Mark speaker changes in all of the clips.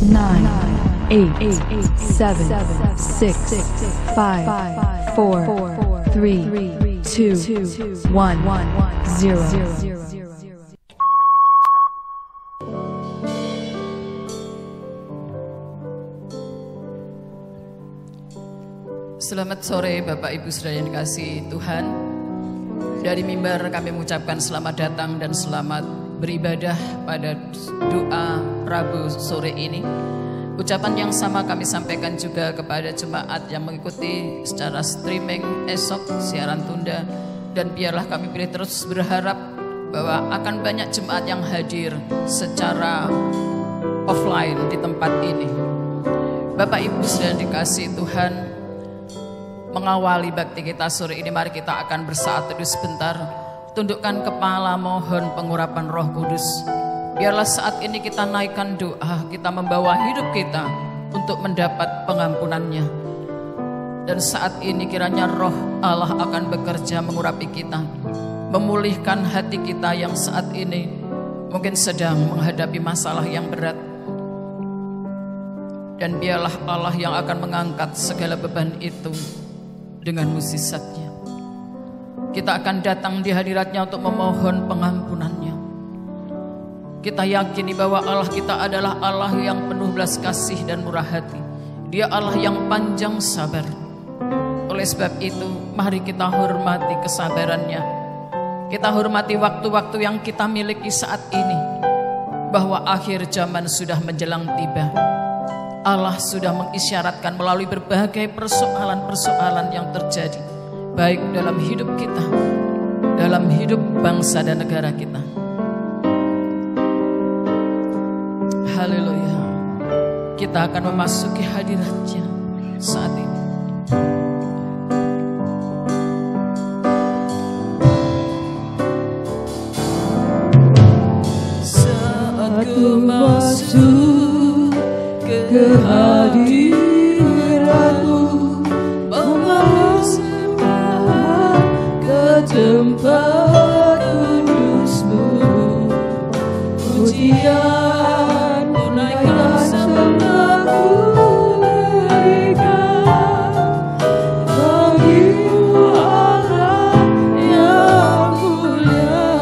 Speaker 1: 9, 8, 7, 6, 5, 4, 3, 2, 1, 0.
Speaker 2: Selamat sore Bapak Ibu Saudara yang dikasihi Tuhan. Dari mimbar kami mengucapkan selamat datang dan selamat beribadah pada doa Rabu sore ini. Ucapan yang sama kami sampaikan juga kepada jemaat yang mengikuti secara streaming esok siaran tunda. Dan biarlah kami pilih terus berharap bahwa akan banyak jemaat yang hadir secara offline di tempat ini. Bapak Ibu Saudara yang dikasihi Tuhan, mengawali bakti kita sore ini, mari kita akan bersaat teduh sebentar. Tundukkan kepala, mohon pengurapan Roh Kudus. Biarlah saat ini kita naikkan doa, kita membawa hidup kita untuk mendapat pengampunannya. Dan saat ini kiranya Roh Allah akan bekerja mengurapi kita, memulihkan hati kita yang saat ini mungkin sedang menghadapi masalah yang berat. Dan biarlah Allah yang akan mengangkat segala beban itu dengan mukjizatnya. Kita akan datang di hadiratnya untuk memohon pengampunannya. Kita yakini bahwa Allah kita adalah Allah yang penuh belas kasih dan murah hati. Dia Allah yang panjang sabar. Oleh sebab itu, mari kita hormati kesabarannya. Kita hormati waktu-waktu yang kita miliki saat ini, bahwa akhir zaman sudah menjelang tiba. Allah sudah mengisyaratkan melalui berbagai persoalan-persoalan yang terjadi, baik dalam hidup kita, dalam hidup bangsa dan negara kita. Haleluya. Kita akan memasuki hadiratnya saat ini. Saat ku masuk ke hadiratmu, mempersembahkan ke tempat kudusmu, pujian naikkan sembahku berikan bagimu Allah yang mulia.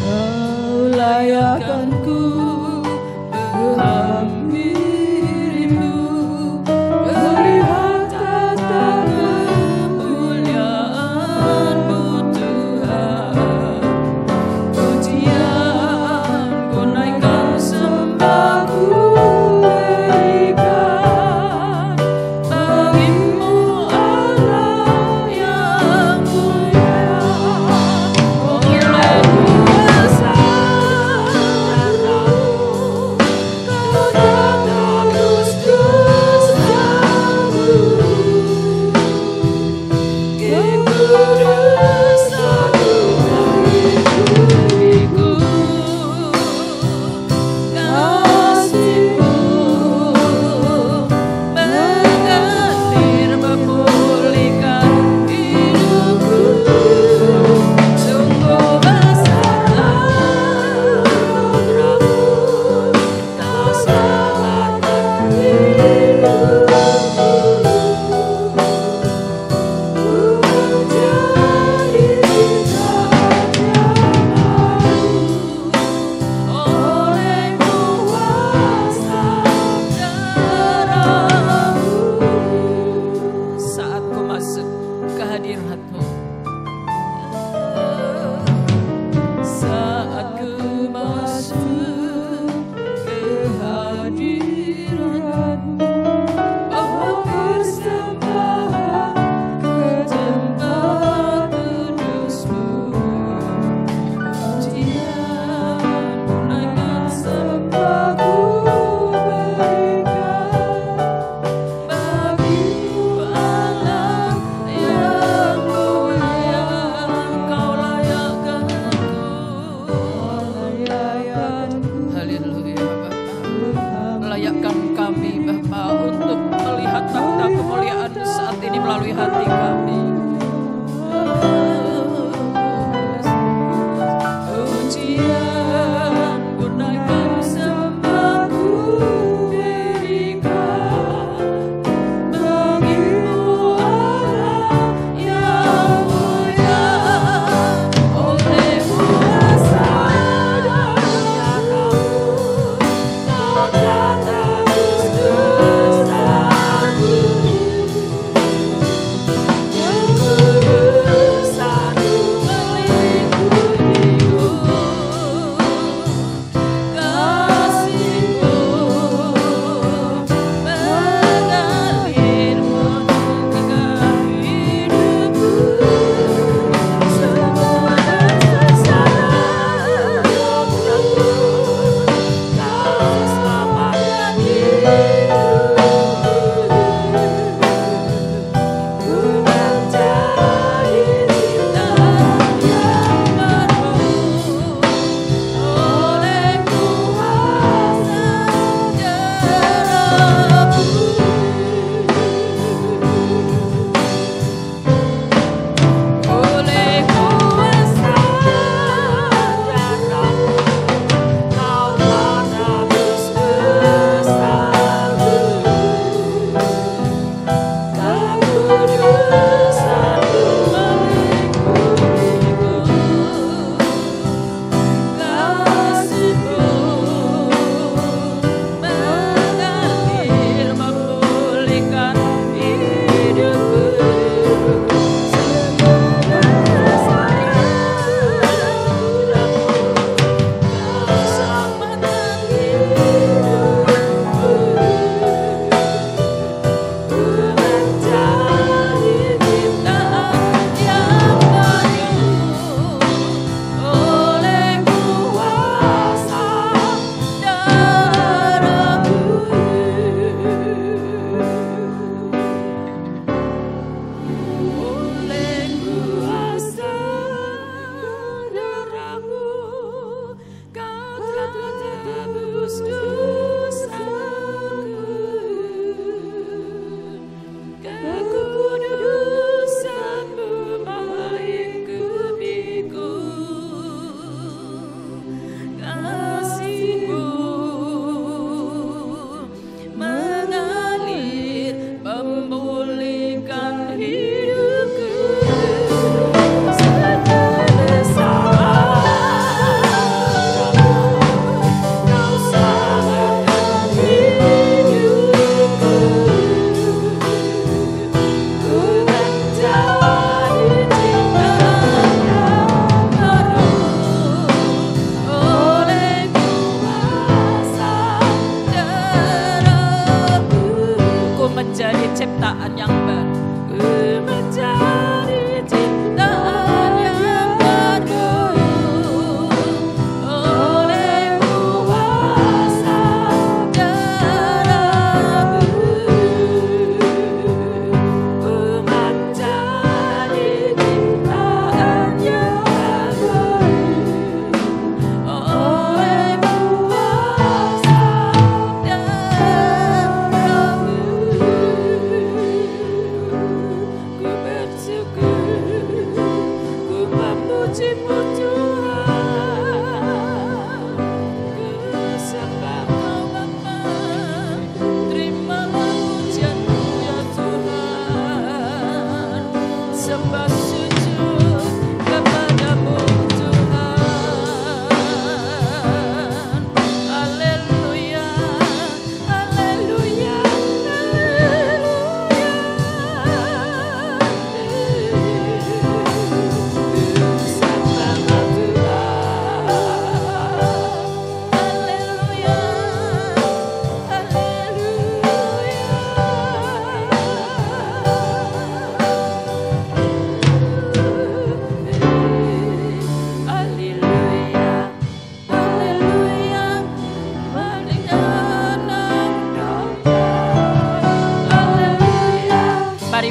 Speaker 2: Kau layakkanku melalui hati kami. Pujian gunaikan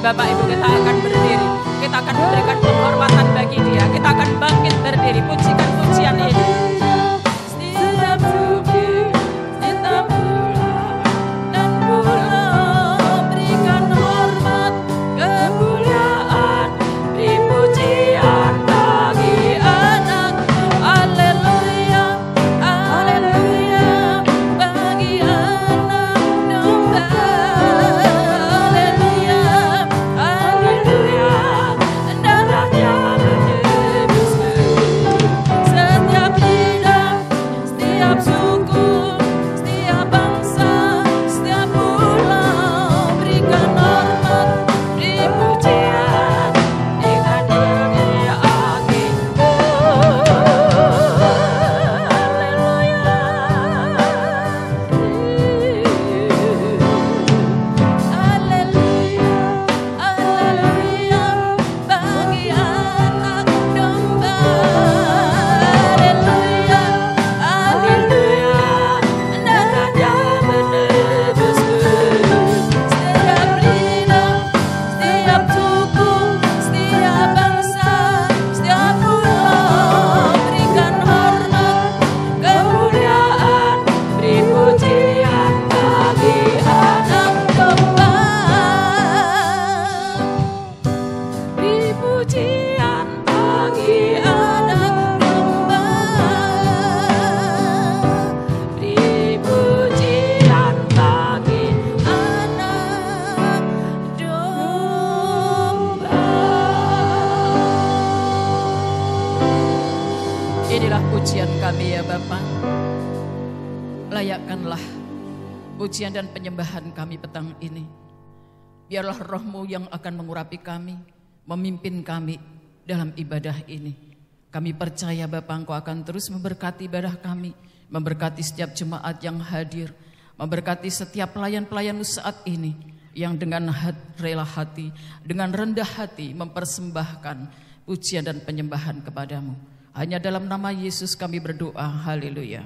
Speaker 2: Bapak Ibu, kita akan berdiri. Kita akan memberikan penghormatan bagi Dia. Kita akan bangkit berdiri, pujikan pujian ini. Setiap suki, setiap bulan dan bulan, berikan hormat, kemuliaan, beri pujian bagi anak. Haleluya, haleluya, bagi anak domba. Haleluya, haleluya, darahnya menebus setiap lidah, setiap suku, setiap bangsa, setiap pulau, berikan hormat, beri pujian, berikan kemuliaan. Haleluya, haleluya, bagi anak domba. Haleluya, haleluya, darahnya menebus setiap lidah, setiap suku, setiap bangsa, setiap pulau, berikan hormat, kemuliaan, beri pujian bagi anak domba. Beri pujian bagi anak domba. Beri pujian bagi anak domba. Inilah pujian kami ya Bapa. Layakkanlah pujian dan penyembahan kami petang ini. Biarlah Roh-Mu yang akan mengurapi kami, memimpin kami dalam ibadah ini. Kami percaya Bapa, Engkau akan terus memberkati ibadah kami, memberkati setiap jemaat yang hadir, memberkati setiap pelayan-pelayan saat ini yang dengan rela hati, dengan rendah hati mempersembahkan pujian dan penyembahan kepadamu. Hanya dalam nama Yesus kami berdoa, haleluya.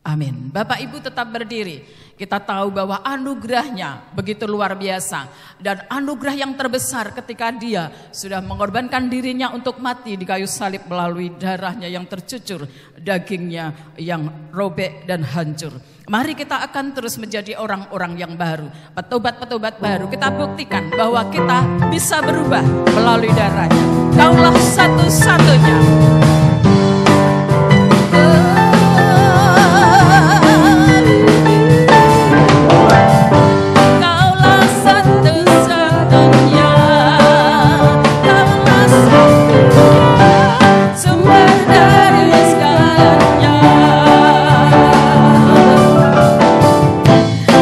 Speaker 2: Amin. Bapak Ibu tetap berdiri. Kita tahu bahwa anugerahnya begitu luar biasa. Dan anugerah yang terbesar ketika Dia sudah mengorbankan dirinya untuk mati di kayu salib melalui darahnya yang tercucur, dagingnya yang robek dan hancur. Mari kita akan terus menjadi orang-orang yang baru, petobat-petobat baru. Kita buktikan bahwa kita bisa berubah melalui darahnya. Kaulah satu-satunya. Kaulah satu-satunya, kaulah satunya, sumber dari segalanya.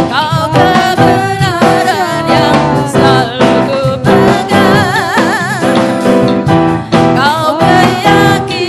Speaker 2: Kau kebenaran yang selalu ku pegang, kau keyakinan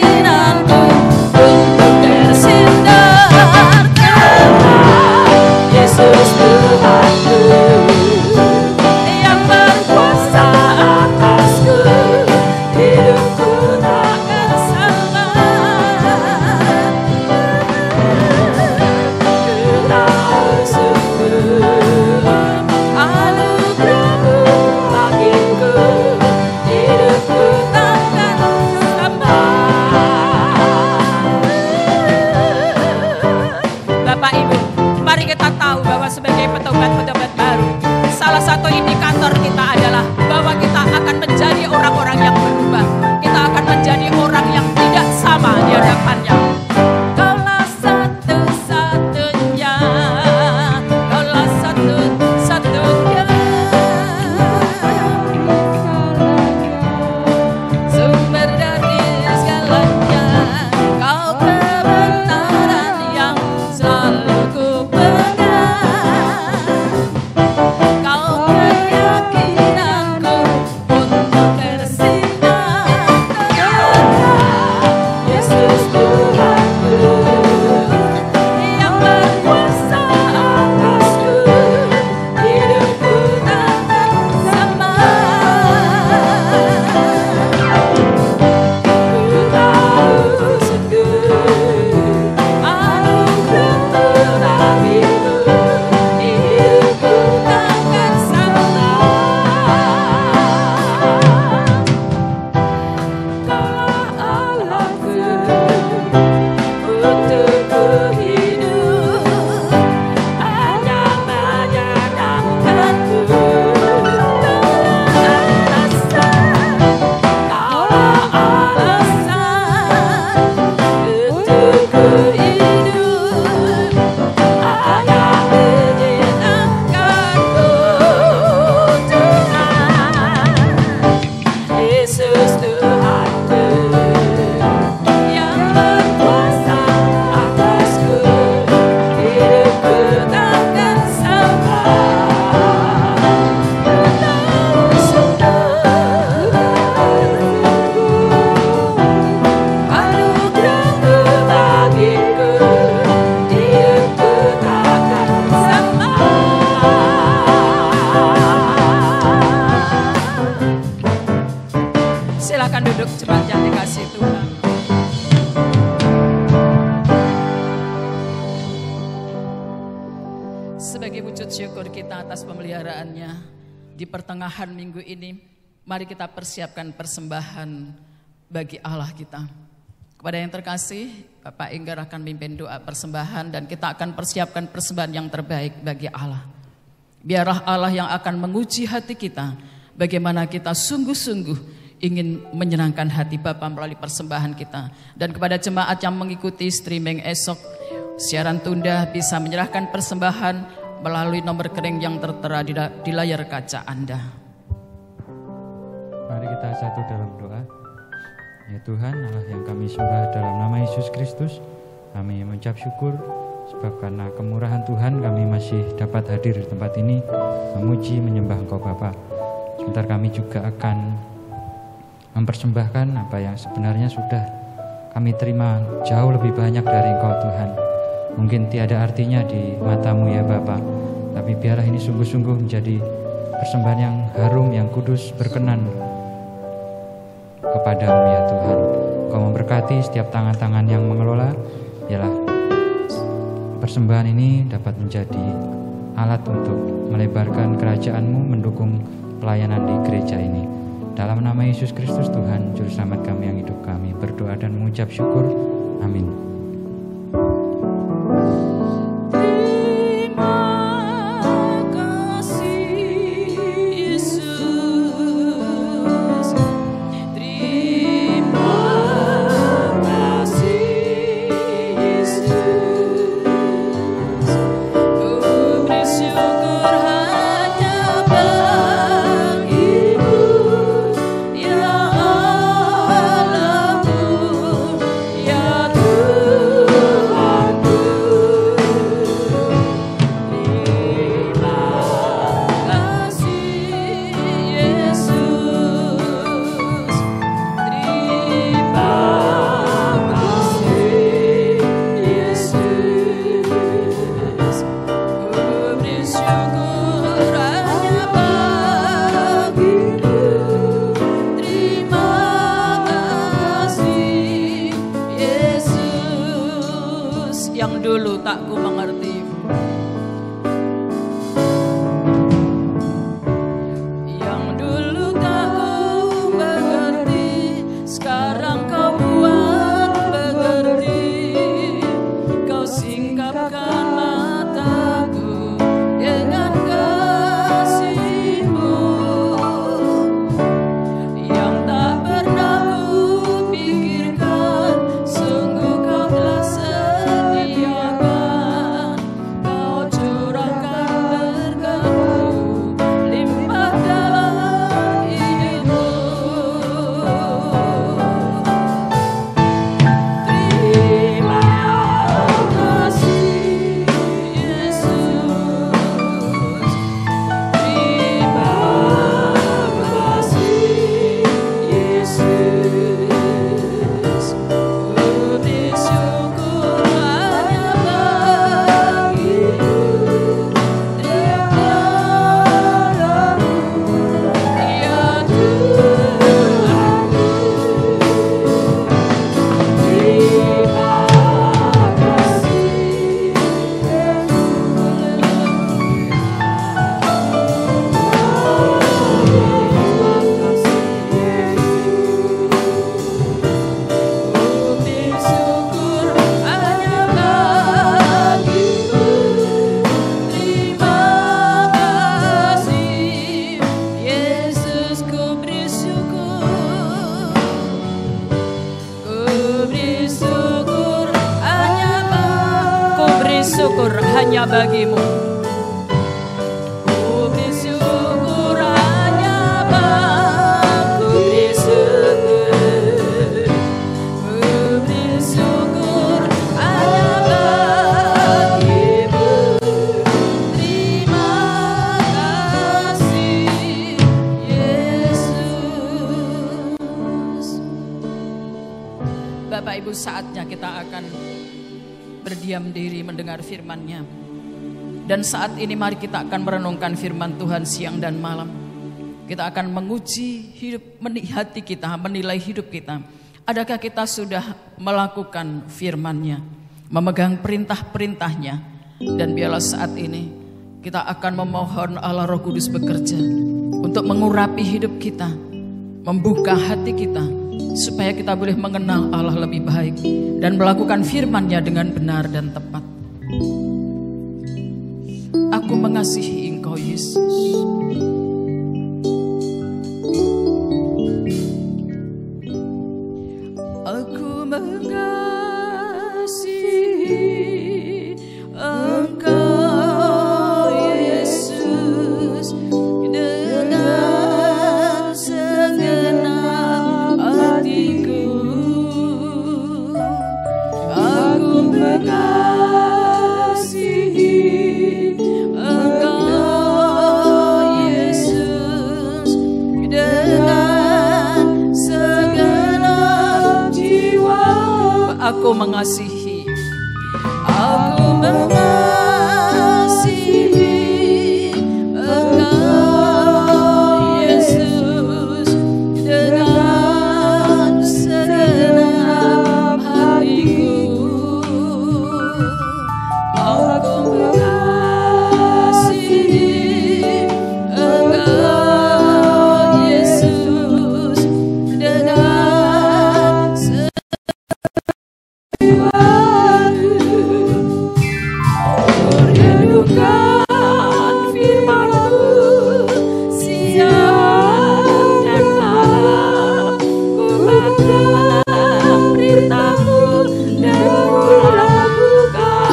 Speaker 2: duduk jemaat yang dikasih Tuhan. Sebagai wujud syukur kita atas pemeliharaannya di pertengahan minggu ini, mari kita persiapkan persembahan bagi Allah kita. Kepada yang terkasih, Bapak Enggar akan mimpin doa persembahan dan kita akan persiapkan persembahan yang terbaik bagi Allah. Biarlah Allah yang akan menguji hati kita, bagaimana kita sungguh-sungguh ingin menyenangkan hati Bapa melalui persembahan kita. Dan kepada jemaat yang mengikuti streaming esok, siaran tunda bisa menyerahkan persembahan melalui nomor rekening yang tertera di layar kaca Anda.
Speaker 3: Mari kita satu dalam doa. Ya Tuhan, Allah yang kami sembah dalam nama Yesus Kristus, kami mengucap syukur sebab karena kemurahan Tuhan kami masih dapat hadir di tempat ini memuji menyembah Engkau Bapa. Sebentar kami juga akan mempersembahkan apa yang sebenarnya sudah kami terima jauh lebih banyak dari Engkau Tuhan. Mungkin tiada artinya di matamu ya Bapa, tapi biarlah ini sungguh-sungguh menjadi persembahan yang harum, yang kudus, berkenan kepadamu ya Tuhan. Kau memberkati setiap tangan-tangan yang mengelola. Biarlah persembahan ini dapat menjadi alat untuk melebarkan kerajaan-Mu, mendukung pelayanan di gereja ini. Dalam nama Yesus Kristus Tuhan, Juru Selamat kami yang hidup, kami berdoa dan mengucap syukur. Amin.
Speaker 2: syukur hanya bagimu. Ku beri syukur hanya bagimu. Ku beri syukur hanya bagimu. Terima kasih Yesus. Bapak Ibu, saatnya kita akan berdiam diri mendengar firman-Nya. Dan saat ini mari kita akan merenungkan firman Tuhan siang dan malam. kita akan menguji hati kita, menilai hidup kita. Adakah kita sudah melakukan firman-Nya, memegang perintah-perintahnya? Dan biarlah saat ini kita akan memohon Allah Roh Kudus bekerja untuk mengurapi hidup kita, membuka hati kita, supaya kita boleh mengenal Allah lebih baik dan melakukan firman-Nya dengan benar dan tepat. Aku mengasihi Engkau Yesus. Aku mengasihi Engkau Yesus dengan segenap hatiku. Aku mengasihi Engkau Yesus dengan segenap jiwa. Aku mengasihi, aku mengasihi Engkau Yesus dengan segenap hatiku. Aku mengasihi Engkau Yesus dengan merindukan firman-Mu siang dan malam. Ku baca perintah-Mu dan ku lakukan.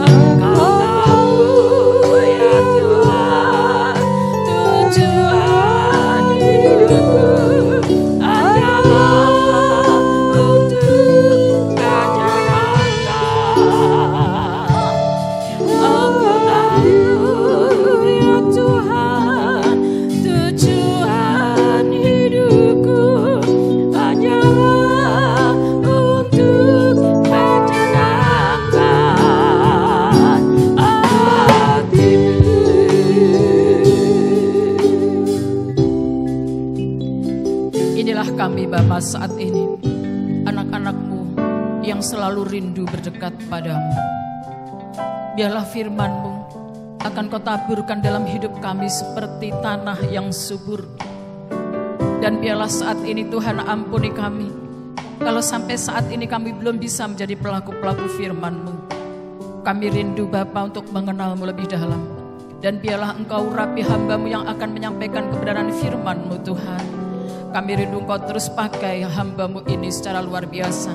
Speaker 2: Engkau tahu ya Tuhan, tujuan hidupku hanyalah untuk Engkau. Aku tahu ya Tuhan, tujuan hidupku hanyalah untuk menyenangkan hati-Mu. Inilah kami Bapa saat ini, anak-anak-Mu yang selalu rindu berdekat padamu. Biarlah firman-Mu akan Kau taburkan dalam hidup kami seperti tanah yang subur. Dan biarlah saat ini Tuhan ampuni kami, kalau sampai saat ini kami belum bisa menjadi pelaku-pelaku firman-Mu. Kami rindu Bapa untuk mengenal-Mu lebih dalam. Dan biarlah Engkau urapi hamba-Mu yang akan menyampaikan kebenaran firman-Mu Tuhan. Kami rindu Engkau terus pakai hamba-Mu ini secara luar biasa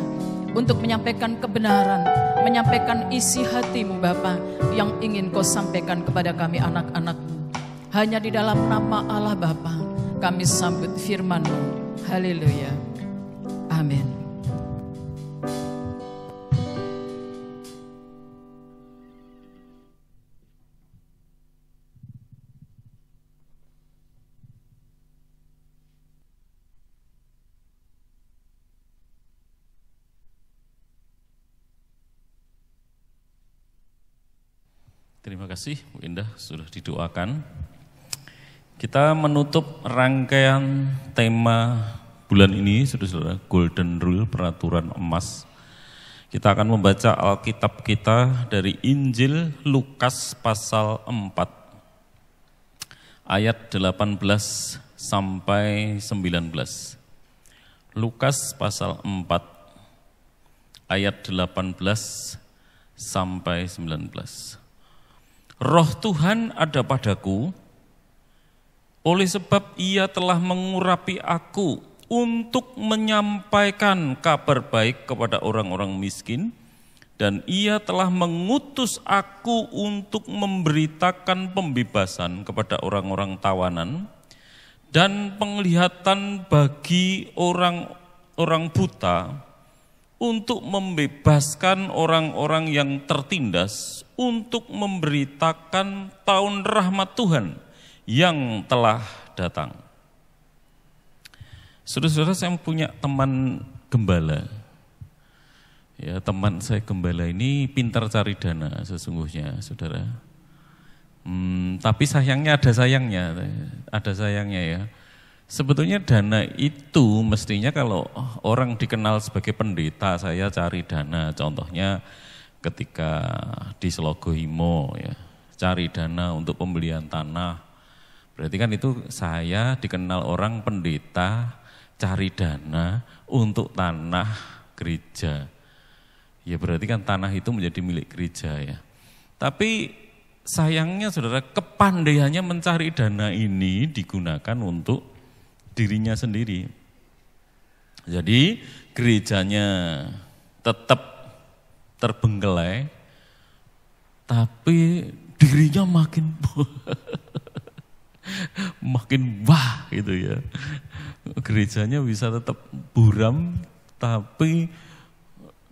Speaker 2: untuk menyampaikan kebenaran, menyampaikan isi hati-Mu Bapa yang ingin Kau sampaikan kepada kami anak-anak-Mu. Hanya di dalam nama Allah Bapa kami sambut firman-Mu. Haleluya. Amin.
Speaker 4: Terima kasih Bu Indah sudah didoakan. Kita menutup rangkaian tema bulan ini, saudara-saudara, Golden Rule, peraturan emas. Kita akan membaca Alkitab kita dari Injil Lukas pasal 4, ayat 18 sampai 19. Lukas pasal 4, ayat 18 sampai 19. Roh Tuhan ada padaku, oleh sebab Ia telah mengurapi aku untuk menyampaikan kabar baik kepada orang-orang miskin, dan Ia telah mengutus aku untuk memberitakan pembebasan kepada orang-orang tawanan, dan penglihatan bagi orang-orang buta, untuk membebaskan orang-orang yang tertindas, untuk memberitakan tahun rahmat Tuhan yang telah datang. Saudara-saudara, saya punya teman gembala. Ya, teman saya gembala ini pintar cari dana sesungguhnya, saudara. Tapi sayangnya ada sayangnya. ada sayangnya ya. Sebetulnya dana itu mestinya kalau orang dikenal sebagai pendeta, saya cari dana. Contohnya ketika di Slogohimo ya, cari dana untuk pembelian tanah. Berarti kan itu saya dikenal orang pendeta cari dana untuk tanah gereja. Ya berarti kan tanah itu menjadi milik gereja ya. Tapi sayangnya saudara, kepandaiannya mencari dana ini digunakan untuk dirinya sendiri. Jadi gerejanya tetap terbengkelai, tapi dirinya makin makin wah gitu ya. Gerejanya bisa tetap buram, tapi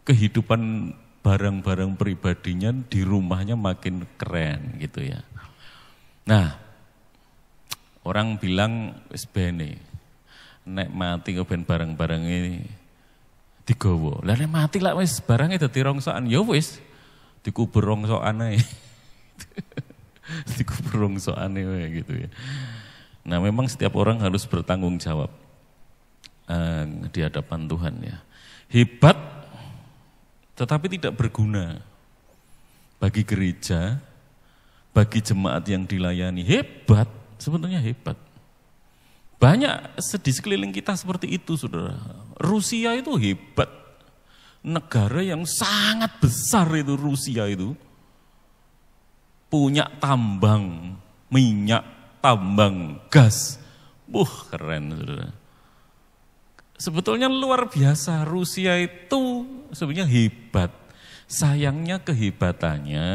Speaker 4: kehidupan barang-barang pribadinya di rumahnya makin keren gitu ya. Nah, orang bilang wis bene nek mati keben barang-barang ini digawa. Lah nek mati lak wis barangnya dadi rongsokan ya wis dikubur rongsokan ae. Dikubur rongsokan ae gitu ya. Nah, memang setiap orang harus bertanggung jawab di hadapan Tuhan ya. Hebat tetapi tidak berguna bagi gereja, bagi jemaat yang dilayani. Hebat, sebetulnya hebat. Banyak di sekeliling kita seperti itu, saudara. Rusia itu hebat. Negara yang sangat besar itu, Rusia itu. Punya tambang minyak, tambang gas. Keren, saudara. Sebetulnya luar biasa, Rusia itu sebenarnya hebat. Sayangnya kehebatannya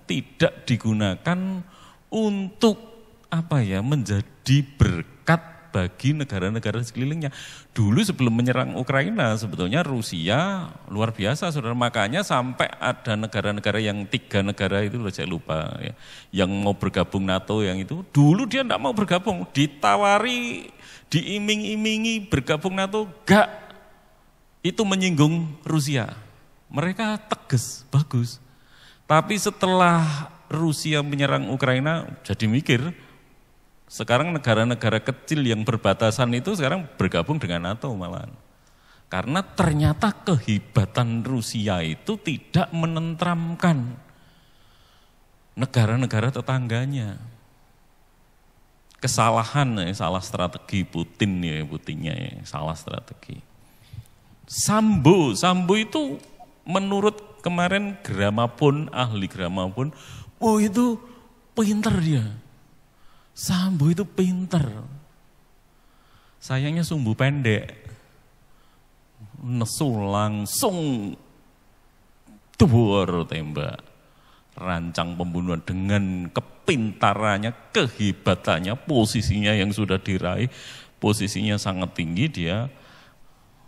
Speaker 4: tidak digunakan untuk menjadi berkat bagi negara-negara sekelilingnya. Dulu sebelum menyerang Ukraina sebetulnya Rusia luar biasa, saudara. Makanya sampai ada negara-negara yang 3 negara itu saya lupa ya, yang mau bergabung NATO yang itu. Dulu dia tidak mau bergabung, ditawari, diiming-imingi bergabung NATO, gak. Itu menyinggung Rusia. Mereka tegas, bagus. Tapi setelah Rusia menyerang Ukraina jadi mikir, sekarang negara-negara kecil yang berbatasan itu sekarang bergabung dengan NATO malahan. Karena ternyata kehebatan Rusia itu tidak menenteramkan negara-negara tetangganya. Kesalahan ya, salah strategi Putinnya ya, salah strategi. Sambo itu menurut kemarin Gramapun, ahli Gramapun, itu pinter dia. Sambo itu pinter. Sayangnya sumbu pendek. Nesu langsung duor tembak. Rancang pembunuhan dengan kepintarannya, kehebatannya, posisinya yang sudah diraih, posisinya sangat tinggi, dia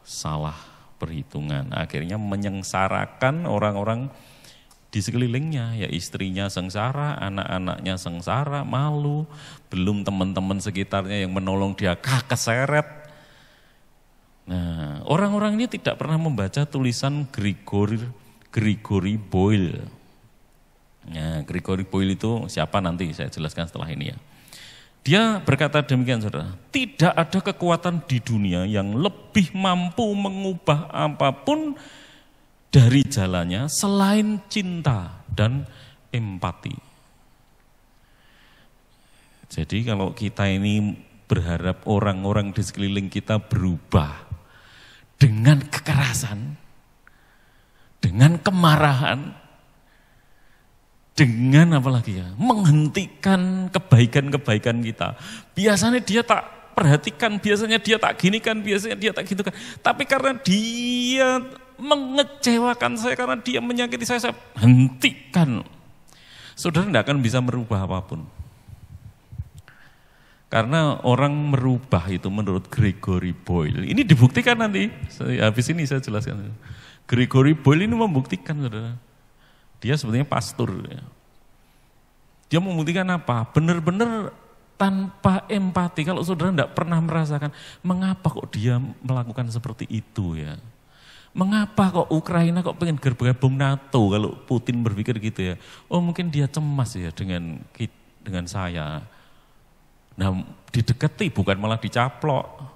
Speaker 4: salah perhitungan. Akhirnya menyengsarakan orang-orang di sekelilingnya, ya istrinya sengsara, anak-anaknya sengsara, malu, belum teman-teman sekitarnya yang menolong dia keseret. Nah, orang-orang ini tidak pernah membaca tulisan Gregory Boyle. Nah, Gregory Boyle itu siapa nanti saya jelaskan setelah ini ya. Dia berkata demikian, saudara, tidak ada kekuatan di dunia yang lebih mampu mengubah apapun dari jalannya selain cinta dan empati. Jadi kalau kita ini berharap orang-orang di sekeliling kita berubah dengan kekerasan, dengan kemarahan, dengan menghentikan kebaikan-kebaikan kita. Biasanya dia tak perhatikan, biasanya dia tak ginikan, biasanya dia tak gitukan. Tapi karena dia mengecewakan saya, karena dia menyakiti saya hentikan. Saudara tidak akan bisa merubah apapun. Karena orang merubah itu menurut Gregory Boyle. Ini dibuktikan nanti, habis ini saya jelaskan. Gregory Boyle ini membuktikan, saudara. Dia sebetulnya pastor. Dia membuktikan apa? Benar-benar tanpa empati. Kalau saudara tidak pernah merasakan, mengapa kok dia melakukan seperti itu ya? Mengapa kok Ukraina kok pengen bergabung NATO kalau Putin berpikir gitu ya? Oh mungkin dia cemas ya dengan saya. Nah, didekati bukan malah dicaplok.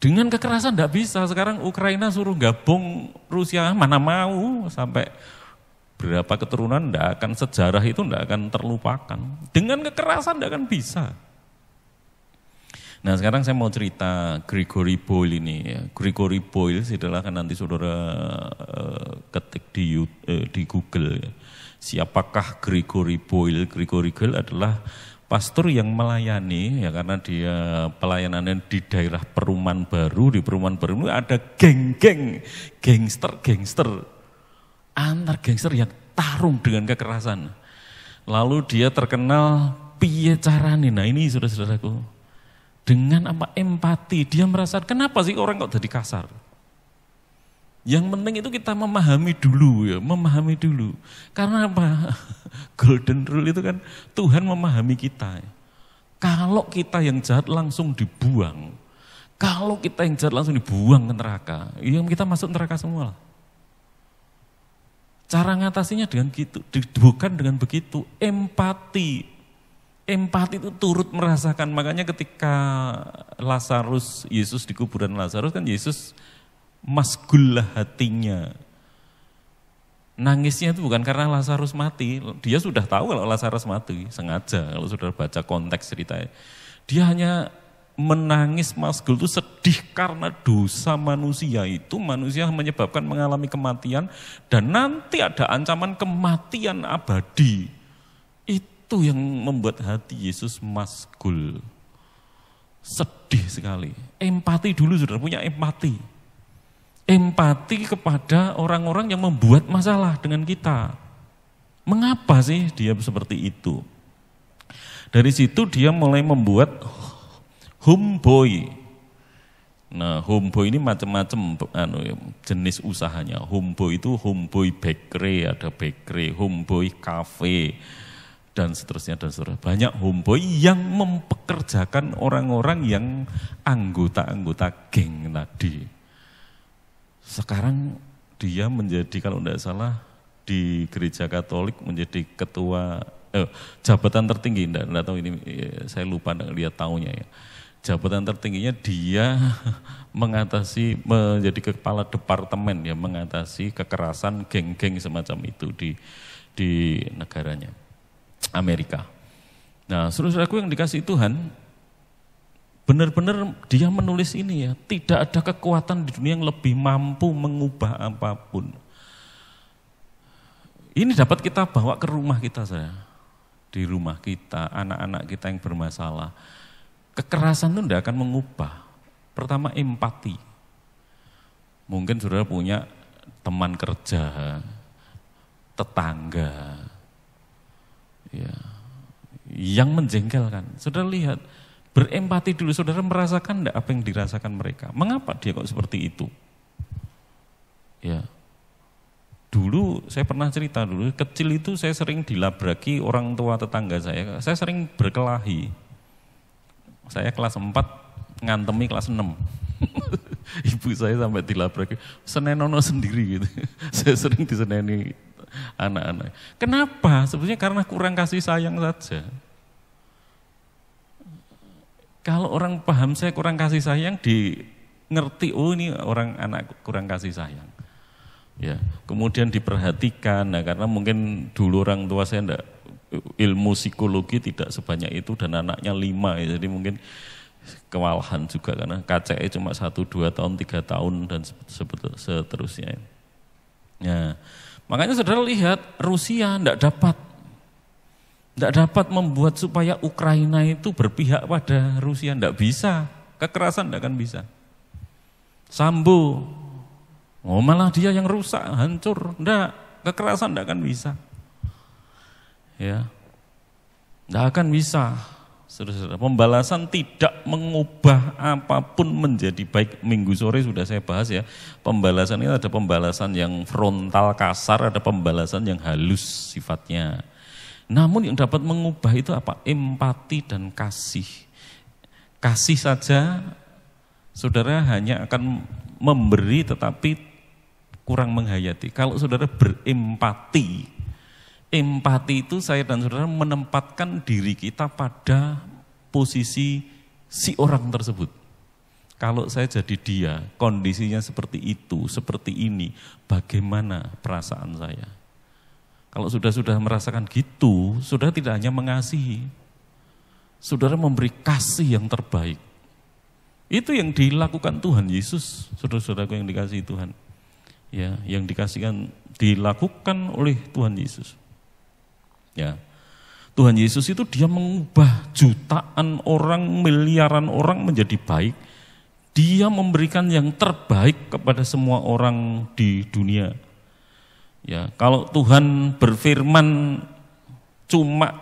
Speaker 4: Dengan kekerasan tidak bisa. Sekarang Ukraina suruh gabung Rusia, mana mau. Sampai berapa keturunan tidak akan, sejarah itu tidak akan terlupakan. Dengan kekerasan tidak akan bisa. Nah sekarang saya mau cerita Gregory Boyle ini. Ya. Gregory Boyle, silakan nanti saudara ketik di Google. Ya. Siapakah Gregory Boyle? Gregory Boyle adalah pastor yang melayani, ya karena dia pelayanannya di daerah Perumahan Baru. Di Perumahan Baru ada geng-geng, gangster, antar gangster yang tarung dengan kekerasan. Lalu dia terkenal piye carane. Nah ini saudara-saudaraku, dengan apa empati, dia merasa kenapa sih orang kok jadi kasar. Yang penting itu kita memahami dulu ya, memahami dulu. Karena apa? Golden rule itu kan Tuhan memahami kita. Kalau kita yang jahat langsung dibuang. Kalau kita yang jahat langsung dibuang ke neraka, yang kita masuk neraka semua. Cara ngatasinya dengan gitu, bukan dengan begitu, empati. Empati itu turut merasakan, makanya ketika Lazarus, Yesus di kuburan Lazarus kan Yesus masgul hatinya. Nangisnya itu bukan karena Lazarus mati, dia sudah tahu kalau Lazarus mati, sengaja kalau sudah baca konteks ceritanya. Dia hanya menangis masgul itu sedih karena dosa manusia itu, manusia menyebabkan mengalami kematian dan nanti ada ancaman kematian abadi. Itu yang membuat hati Yesus masgul. Sedih sekali. Empati dulu sudah punya empati. Empati kepada orang-orang yang membuat masalah dengan kita. Mengapa sih dia seperti itu? Dari situ dia mulai membuat homeboy. Nah, homeboy ini macam-macam jenis usahanya. Homeboy itu homeboy bakery, ada bakery, homeboy cafe, dan seterusnya dan seterusnya. Banyak homeboy yang mempekerjakan orang-orang yang anggota-anggota geng tadi. Sekarang dia menjadi kalau tidak salah di gereja Katolik menjadi ketua jabatan tertinggi, enggak tahu ini saya lupa enggak lihat tahunnya ya. Jabatan tertingginya dia menjadi kepala departemen ya, mengatasi kekerasan geng-geng semacam itu di negaranya Amerika. Nah, saudaraku yang dikasihi Tuhan, benar-benar dia menulis ini ya, tidak ada kekuatan di dunia yang lebih mampu mengubah apapun. Ini dapat kita bawa ke rumah kita saya. Di rumah kita, anak-anak kita yang bermasalah. Kekerasan itu tidak akan mengubah. Pertama empati. Mungkin saudara punya teman kerja, tetangga, ya, yang menjengkelkan. Saudara lihat, berempati dulu, saudara merasakan enggak apa yang dirasakan mereka? Mengapa dia kok seperti itu? Ya. Dulu saya pernah cerita dulu, kecil itu saya sering dilabraki orang tua tetangga saya. Saya sering berkelahi. Saya kelas 4 ngantemi kelas 6. Ibu saya sampai dilabraki, senenono sendiri gitu. Saya sering diseneni anak-anak. Kenapa? Sebenarnya karena kurang kasih sayang saja. Kalau orang paham saya kurang kasih sayang, ngerti, oh ini orang anak kurang kasih sayang. Ya, kemudian diperhatikan, nah karena mungkin dulu orang tua saya enggak, ilmu psikologi tidak sebanyak itu dan anaknya 5 ya, jadi mungkin kewalahan juga karena KCE cuma 1-2 tahun, 3 tahun dan seterusnya. Ya, makanya saudara lihat Rusia enggak dapat membuat supaya Ukraina itu berpihak pada Rusia, enggak bisa, kekerasan enggak akan bisa. Sambo, oh malah dia yang rusak, hancur, enggak, kekerasan enggak akan bisa. Ya, enggak akan bisa. Saudara-saudara, pembalasan tidak mengubah apapun menjadi baik. Minggu sore sudah saya bahas ya, pembalasan ini ada pembalasan yang frontal kasar, ada pembalasan yang halus sifatnya. Namun yang dapat mengubah itu apa? Empati dan kasih. Kasih saja, saudara hanya akan memberi tetapi kurang menghayati. Kalau saudara berempati, Empati itu saya dan saudara menempatkan diri kita pada posisi si orang tersebut. Kalau saya jadi dia, kondisinya seperti itu, seperti ini, bagaimana perasaan saya? Kalau sudah merasakan gitu, saudara tidak hanya mengasihi, saudara memberi kasih yang terbaik. Itu yang dilakukan Tuhan Yesus, saudara-saudaraku yang dikasihi Tuhan. Ya, yang dilakukan oleh Tuhan Yesus. Ya. Tuhan Yesus itu dia mengubah jutaan orang, miliaran orang menjadi baik. Dia memberikan yang terbaik kepada semua orang di dunia. Ya, kalau Tuhan berfirman cuma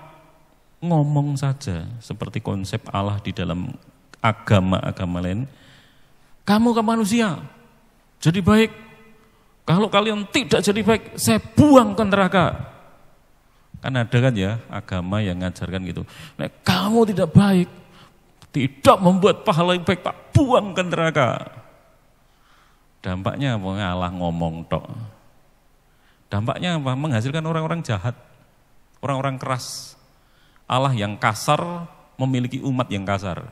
Speaker 4: ngomong saja, seperti konsep Allah di dalam agama-agama lain, kamu manusia jadi baik. Kalau kalian tidak jadi baik, saya buang ke neraka. Kan ada kan ya agama yang ngajarkan gitu. Nah, kamu tidak baik, tidak membuat pahala yang baik, tak buang ke neraka. Dampaknya apa? Allah ngomong tok. Dampaknya apa? Menghasilkan orang-orang jahat, orang-orang keras. Allah yang kasar memiliki umat yang kasar.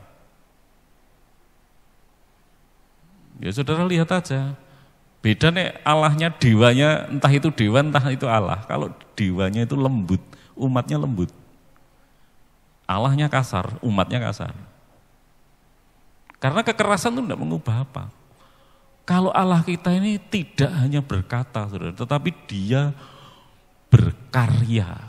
Speaker 4: Ya saudara lihat aja. Beda nih Allahnya, dewanya, entah itu dewa, entah itu Allah. Kalau dewanya itu lembut, umatnya lembut. Allahnya kasar, umatnya kasar. Karena kekerasan itu tidak mengubah apa. Kalau Allah kita ini tidak hanya berkata, saudara, tetapi dia berkarya.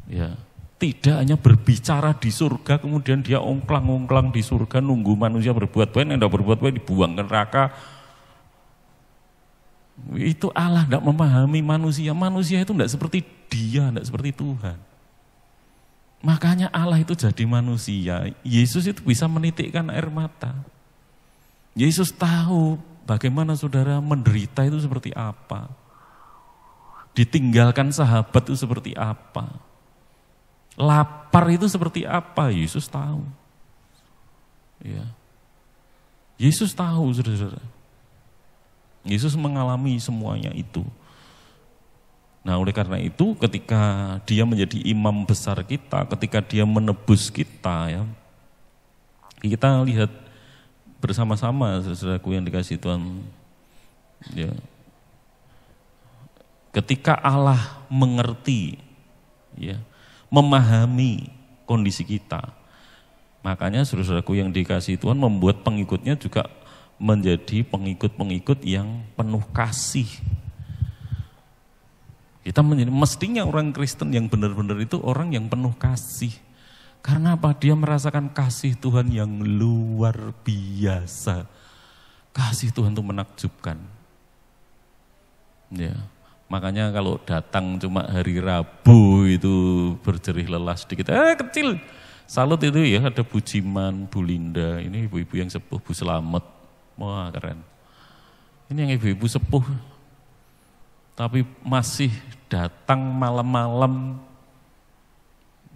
Speaker 4: Ya, tidak hanya berbicara di surga, kemudian dia ongklang-ongklang di surga, nunggu manusia berbuat baik, yang tidak berbuat baik dibuang ke neraka. Itu Allah tidak memahami manusia. Manusia itu tidak seperti dia, tidak seperti Tuhan. Makanya Allah itu jadi manusia. Yesus itu bisa menitikkan air mata. Yesus tahu bagaimana saudara menderita itu seperti apa. Ditinggalkan sahabat itu seperti apa. Lapar itu seperti apa, Yesus tahu. Ya. Yesus tahu, saudara-saudara. Yesus mengalami semuanya itu. Nah, oleh karena itu ketika dia menjadi imam besar kita, ketika dia menebus kita, ya, kita lihat bersama-sama, saudaraku yang dikasihi Tuhan. Ya. Ketika Allah mengerti, ya, memahami kondisi kita, makanya saudaraku yang dikasihi Tuhan membuat pengikutnya juga menjadi pengikut-pengikut yang penuh kasih. Kita mestinya orang Kristen yang benar-benar itu orang yang penuh kasih. Karena apa? Dia merasakan kasih Tuhan yang luar biasa. Kasih Tuhan itu menakjubkan. Ya, makanya kalau datang cuma hari Rabu itu berjerih lelah sedikit, kecil. Salut itu ya, ada Bu Jiman, Bu Linda, ini ibu-ibu yang sepuh, Bu Selamet. Wah keren. Ini yang ibu-ibu sepuh, tapi masih datang malam-malam.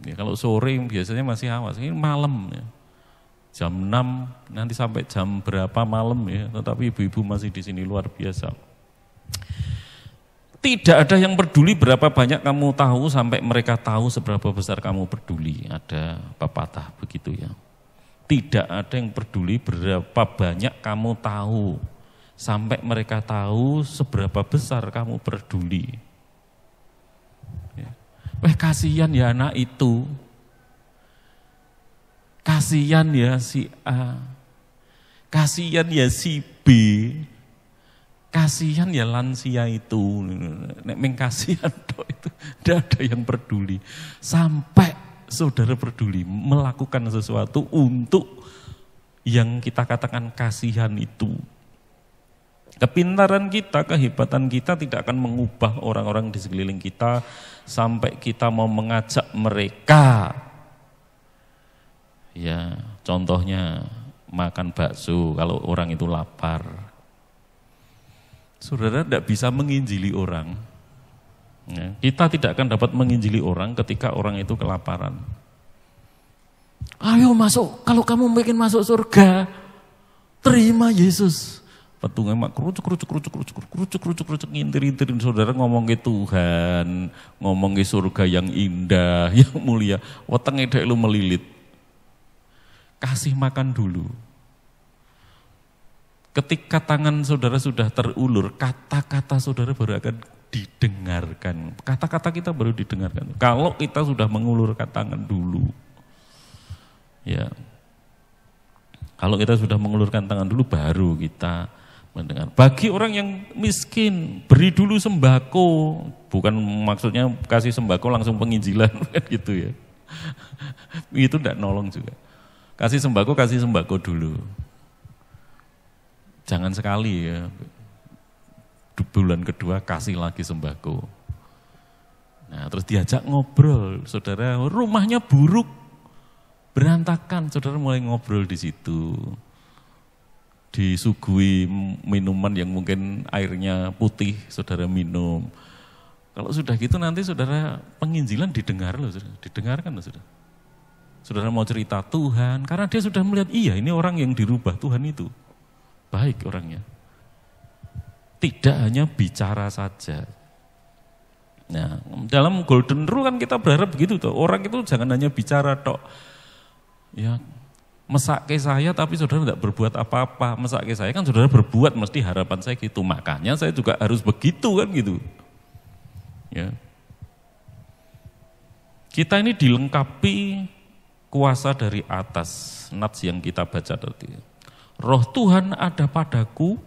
Speaker 4: Ya, kalau sore biasanya masih awas, ini malam ya. Jam 6 nanti sampai jam berapa malam ya, tetapi ibu-ibu masih di sini luar biasa. Tidak ada yang peduli berapa banyak kamu tahu sampai mereka tahu seberapa besar kamu peduli. Ada pepatah begitu ya. Tidak ada yang peduli berapa banyak kamu tahu sampai mereka tahu seberapa besar kamu peduli. Ya. Kasihan ya anak itu, kasihan ya si A, kasihan ya si B, kasihan ya lansia itu. Nek mengkasihan itu tidak ada yang peduli sampai saudara peduli melakukan sesuatu untuk yang kita katakan kasihan itu. Kepintaran kita, kehebatan kita tidak akan mengubah orang-orang di sekeliling kita sampai kita mau mengajak mereka. Ya, contohnya makan bakso kalau orang itu lapar. Saudara tidak bisa menginjili orang. Ya, kita tidak akan dapat menginjili orang ketika orang itu kelaparan. Ayo masuk, kalau kamu ingin masuk surga, terima Yesus. Petungnya mak kerucuk ngintir-ngintirin saudara ngomong ke Tuhan, ngomong ke surga yang indah, yang mulia. Wetenge dhek lu melilit. Kasih makan dulu. Ketika tangan saudara sudah terulur, kata-kata saudara baru akan didengarkan. Kata-kata kita baru didengarkan. Kalau kita sudah mengulurkan tangan dulu. Ya. Kalau kita sudah mengulurkan tangan dulu baru kita mendengar. Bagi orang yang miskin, beri dulu sembako. Bukan maksudnya kasih sembako langsung penginjilan gitu ya. Itu tidak nolong juga. Kasih sembako dulu. Jangan sekali ya. Bulan kedua kasih lagi sembako. Nah, terus diajak ngobrol, saudara, rumahnya buruk, berantakan, saudara mulai ngobrol di situ. Disuguhi minuman yang mungkin airnya putih, saudara minum. Kalau sudah gitu nanti saudara penginjilan didengar loh, saudara. Didengarkan loh, saudara. Saudara mau cerita Tuhan, karena dia sudah melihat, iya ini orang yang dirubah Tuhan itu. Baik orangnya. Tidak hanya bicara saja. Nah, dalam golden rule kan kita berharap begitu toh. Orang itu jangan hanya bicara tok. Ya, mesake saya tapi saudara tidak berbuat apa-apa. Mesake saya kan saudara berbuat, mesti harapan saya gitu. Makanya saya juga harus begitu kan gitu. Ya. Kita ini dilengkapi kuasa dari atas. Nats yang kita baca tadi. Roh Tuhan ada padaku,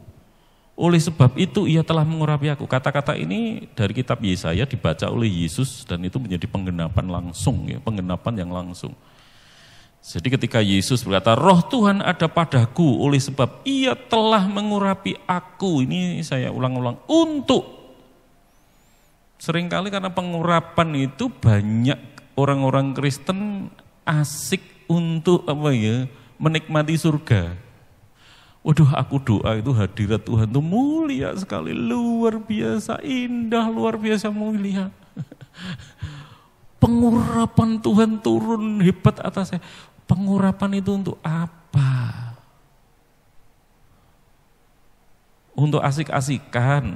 Speaker 4: oleh sebab itu ia telah mengurapi aku. Kata-kata ini dari kitab Yesaya dibaca oleh Yesus dan itu menjadi penggenapan langsung, ya, penggenapan yang langsung. Jadi ketika Yesus berkata, Roh Tuhan ada padaku, oleh sebab ia telah mengurapi aku. Ini saya ulang-ulang, untuk. Seringkali karena pengurapan itu banyak orang-orang Kristen asik untuk menikmati surga. Waduh, aku doa itu hadirat Tuhan itu mulia sekali, luar biasa indah, luar biasa mulia. Pengurapan Tuhan turun hebat atas saya. Pengurapan itu untuk apa? Untuk asik-asikan,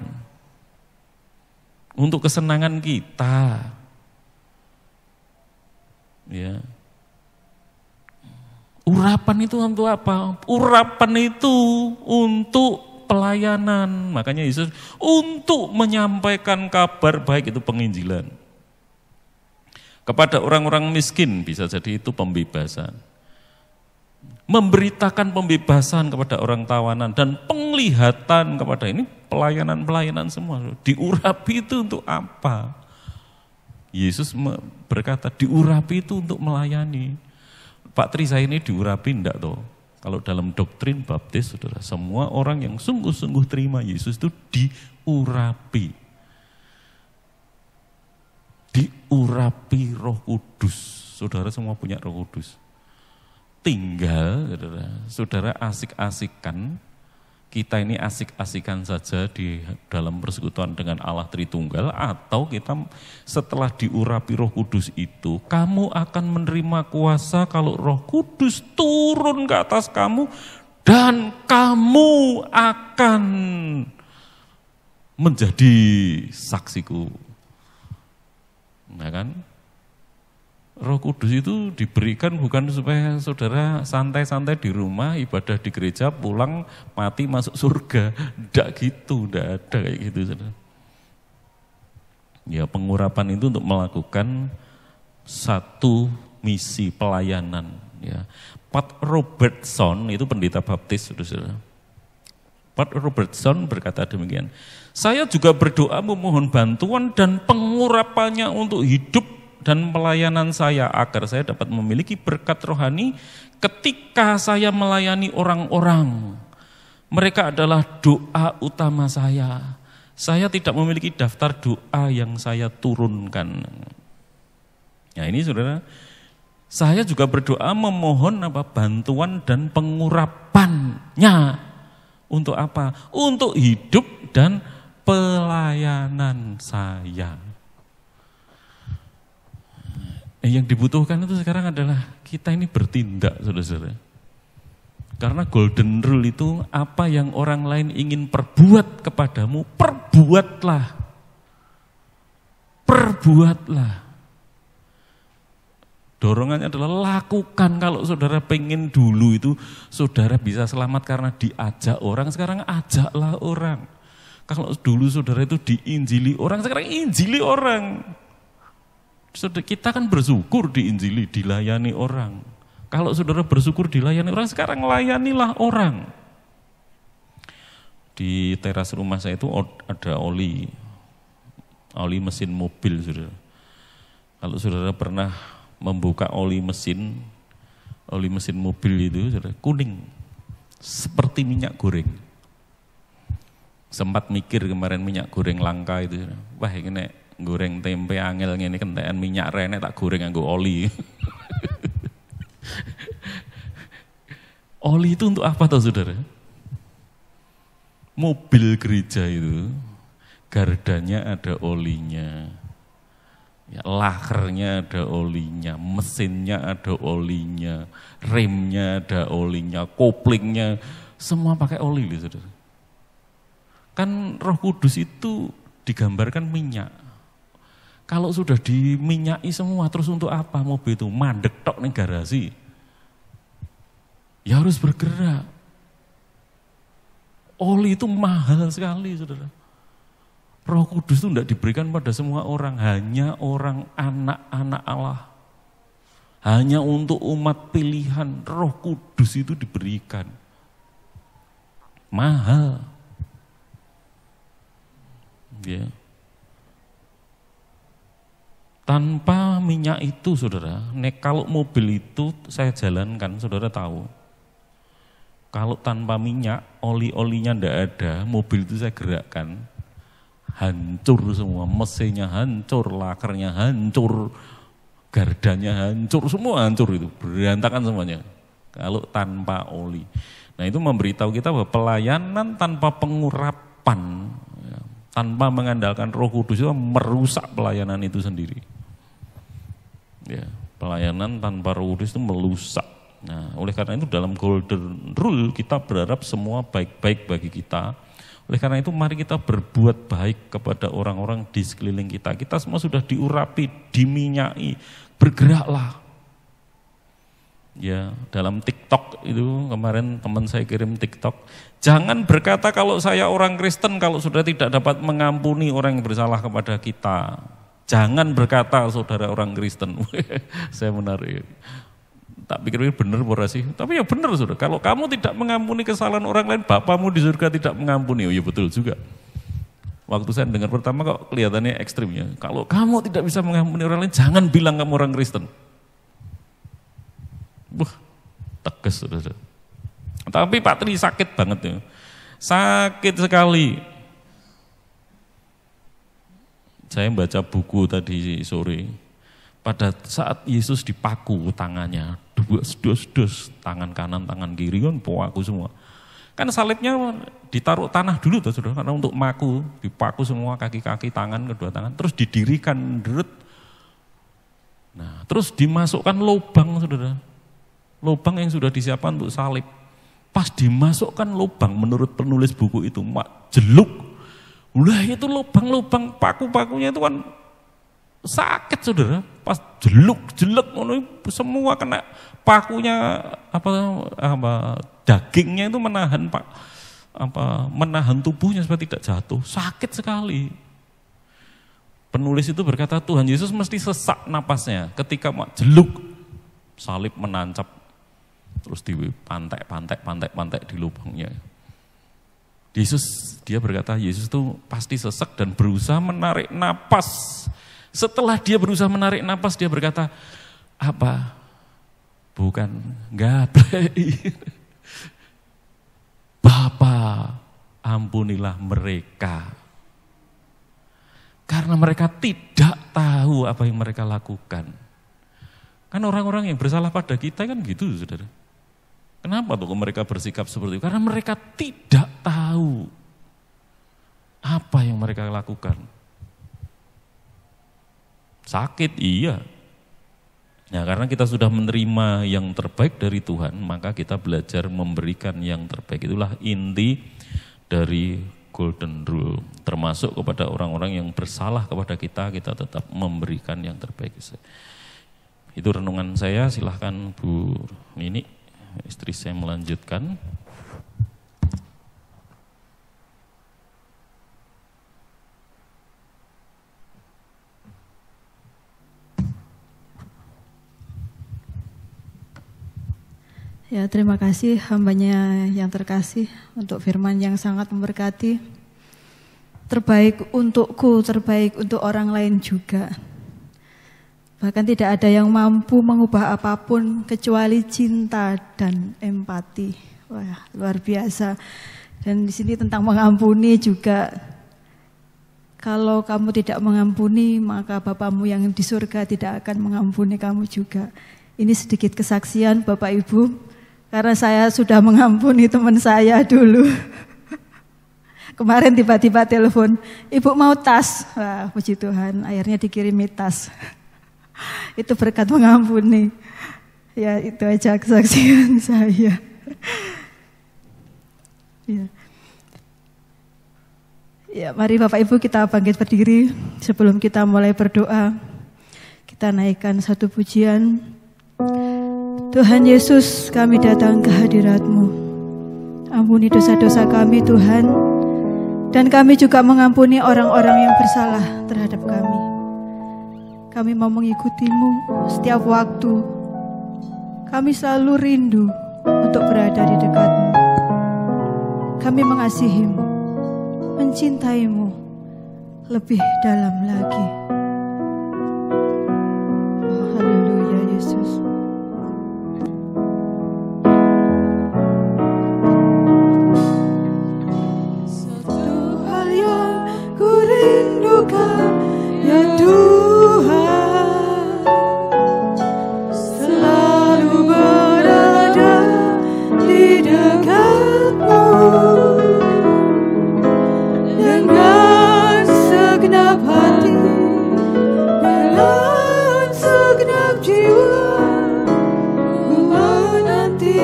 Speaker 4: untuk kesenangan kita. Ya. Urapan itu untuk apa? Urapan itu untuk pelayanan. Makanya Yesus untuk menyampaikan kabar baik, itu penginjilan. Kepada orang-orang miskin bisa jadi itu pembebasan. Memberitakan pembebasan kepada orang tawanan dan penglihatan kepada ini pelayanan-pelayanan semua. Diurapi itu untuk apa? Yesus berkata diurapi itu untuk melayani. Pak Tri, saya ini diurapi enggak toh? Kalau dalam doktrin baptis, saudara, semua orang yang sungguh-sungguh terima Yesus itu diurapi. Diurapi Roh Kudus. Saudara semua punya Roh Kudus. Tinggal, saudara asik-asikan, kita ini asik-asikan saja di dalam persekutuan dengan Allah Tritunggal, atau kita setelah diurapi Roh Kudus itu, kamu akan menerima kuasa kalau Roh Kudus turun ke atas kamu dan kamu akan menjadi saksiku. Nah kan? Roh Kudus itu diberikan bukan supaya saudara santai-santai di rumah, ibadah di gereja, pulang, mati, masuk surga. Tidak gitu, tidak ada kayak gitu. Saudara. Ya, pengurapan itu untuk melakukan satu misi pelayanan. Ya. Pat Robertson itu pendeta baptis, saudara. Pat Robertson berkata demikian, saya juga berdoa memohon bantuan dan pengurapannya untuk hidup dan pelayanan saya agar saya dapat memiliki berkat rohani ketika saya melayani orang-orang. Mereka adalah doa utama saya. Saya tidak memiliki daftar doa yang saya turunkan. Ya ini saudara, saya juga berdoa memohon bantuan dan pengurapannya. Untuk apa? Untuk hidup dan pelayanan saya. Yang dibutuhkan itu sekarang adalah kita ini bertindak, saudara-saudara. Karena golden rule itu apa yang orang lain ingin perbuat kepadamu, perbuatlah. Perbuatlah. Dorongannya adalah lakukan. Kalau saudara pengen dulu itu saudara bisa selamat karena diajak orang, sekarang ajaklah orang. Kalau dulu saudara itu diinjili orang, sekarang injili orang. Saudara, kita kan bersyukur diinjili, dilayani orang. Kalau saudara bersyukur dilayani orang, sekarang layanilah orang. Di teras rumah saya itu ada oli mesin mobil, saudara. Kalau saudara pernah membuka oli mesin mobil itu, saudara, kuning, seperti minyak goreng. Sempat mikir kemarin minyak goreng langka itu, saudara. Wah ini goreng tempe angel ini kentekan minyak rene tak goreng nganggo oli. Oli itu untuk apa tahu saudara? Mobil gereja itu gardanya ada olinya, ya, lakernya ada olinya, mesinnya ada olinya, remnya ada olinya, koplingnya, semua pakai oli loh saudara. Kan Roh Kudus itu digambarkan minyak. Kalau sudah diminyaki semua, terus untuk apa mobil itu? Mandek tok nih garasi. Ya harus bergerak. Oli itu mahal sekali saudara. Roh Kudus itu tidak diberikan pada semua orang, hanya orang anak-anak Allah. Hanya untuk umat pilihan Roh Kudus itu diberikan. Mahal. Ya. Tanpa minyak itu saudara, kalau mobil itu saya jalankan, saudara tahu. Kalau tanpa minyak, oli-olinya ndak ada, mobil itu saya gerakkan, hancur semua, mesinnya hancur, lakernya hancur, gardanya hancur, semua hancur itu, berantakan semuanya. Kalau tanpa oli. Nah itu memberitahu kita bahwa pelayanan tanpa pengurapan, ya, tanpa mengandalkan Roh Kudus itu merusak pelayanan itu sendiri. Ya, pelayanan tanpa Roh Kudus itu merusak. Nah, oleh karena itu dalam golden rule kita berharap semua baik-baik bagi kita. Oleh karena itu mari kita berbuat baik kepada orang-orang di sekeliling kita. Kita semua sudah diurapi, diminyai, bergeraklah. Ya, dalam TikTok itu kemarin teman saya kirim TikTok. Jangan berkata kalau saya orang Kristen kalau sudah tidak dapat mengampuni orang yang bersalah kepada kita. Jangan berkata saudara orang Kristen. Saya menarik. Tak pikir benar pura sih, tapi ya benar saudara. Kalau kamu tidak mengampuni kesalahan orang lain, Bapamu di surga tidak mengampuni. Oh iya betul juga. Waktu saya dengar pertama kok kelihatannya ekstrimnya. Kalau kamu tidak bisa mengampuni orang lain, jangan bilang kamu orang Kristen. Tegas saudara. Tapi Pak Tri sakit banget ya. Sakit sekali. Saya baca buku tadi sore. Pada saat Yesus dipaku tangannya, dos, tangan kanan, tangan kiri kan paku semua. Kan salibnya ditaruh tanah dulu tuh saudara, karena untuk maku, dipaku semua kaki-kaki, tangan, kedua tangan, terus didirikan deret. Nah, terus dimasukkan lubang saudara, lubang yang sudah disiapkan untuk salib. Pas dimasukkan lubang menurut penulis buku itu, jeluk. Udah itu lubang-lubang paku-pakunya itu kan sakit saudara, pas jelek semua kena pakunya dagingnya itu menahan tubuhnya supaya tidak jatuh, sakit sekali. Penulis itu berkata Tuhan Yesus mesti sesak napasnya ketika jeluk salib menancap terus dipantek di lubangnya. Dia berkata Yesus itu pasti sesak dan berusaha menarik napas. Setelah dia berusaha menarik napas, dia berkata, apa? Bukan gablei. Bapa, ampunilah mereka. Karena mereka tidak tahu apa yang mereka lakukan. Kan orang-orang yang bersalah pada kita kan gitu, saudara. Kenapa tuh mereka bersikap seperti itu? Karena mereka tidak tahu apa yang mereka lakukan. Sakit iya, Nah, karena kita sudah menerima yang terbaik dari Tuhan, maka kita belajar memberikan yang terbaik. Itulah inti dari Golden Rule. Termasuk kepada orang-orang yang bersalah kepada kita tetap memberikan yang terbaik. Itu renungan saya, silahkan Bu Nini, istri saya melanjutkan.
Speaker 5: Ya, terima kasih hambanya yang terkasih untuk firman yang sangat memberkati. Terbaik untukku, terbaik untuk orang lain juga. Bahkan tidak ada yang mampu mengubah apapun kecuali cinta dan empati. Wah, luar biasa. Dan di sini tentang mengampuni juga. Kalau kamu tidak mengampuni, maka Bapamu yang di surga tidak akan mengampuni kamu juga. Ini sedikit kesaksian Bapak Ibu. Karena saya sudah mengampuni teman saya dulu. Kemarin tiba-tiba telepon, ibu mau tas. Wah, puji Tuhan, akhirnya dikirimi tas. Itu berkat mengampuni. Ya, itu aja kesaksian saya. Ya, mari Bapak Ibu kita bangkit berdiri. Sebelum kita mulai berdoa, kita naikkan satu pujian. Tuhan Yesus, kami datang ke hadirat-Mu. Ampuni dosa-dosa kami Tuhan, dan kami juga mengampuni orang-orang yang bersalah terhadap kami. Kami mau mengikuti-Mu setiap waktu. Kami selalu rindu untuk berada di dekat-Mu. Kami mengasihi-Mu, mencintai-Mu lebih dalam lagi. Oh, haleluya Yesus.
Speaker 6: Ya Tuhan, selalu berada di dekat-Mu dengan segenap hati, dengan segenap jiwa, ku menanti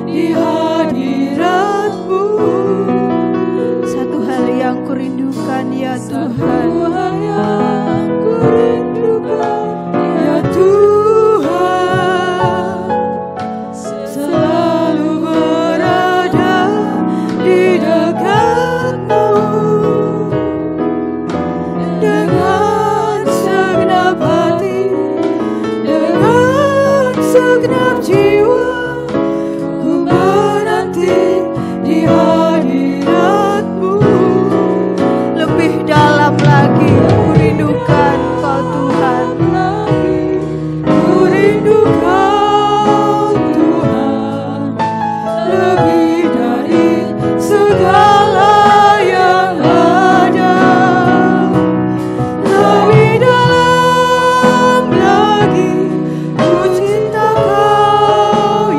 Speaker 6: di hadirat-Mu.
Speaker 5: Satu hal yang kurindukan ya Tuhan,
Speaker 6: ya Tuhan, selalu berada di dekat-Mu dengan segenap hati, dengan segenap jiwa, ku menanti di hadirat-Mu.
Speaker 5: lebih dalam lagi kurindukan Kau Tuhan.
Speaker 6: Ku rindukan Tuhan lebih dari segala yang ada. Lebih dalam lagi ku cinta Kau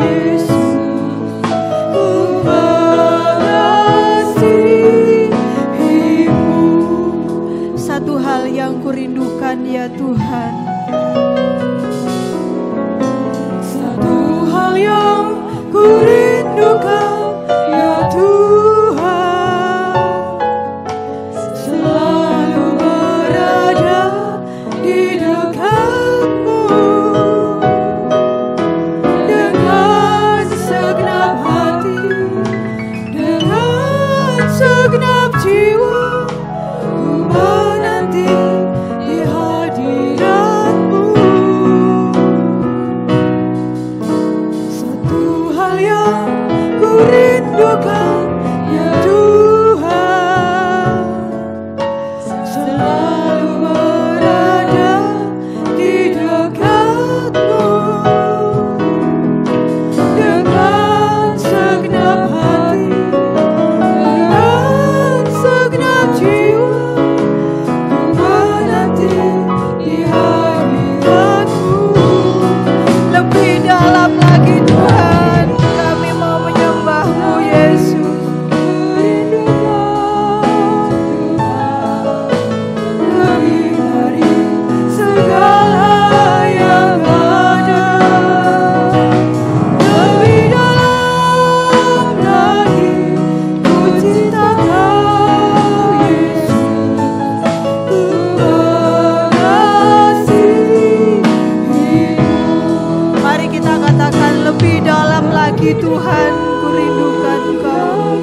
Speaker 5: lagi Tuhan, ku rindukan Engkau.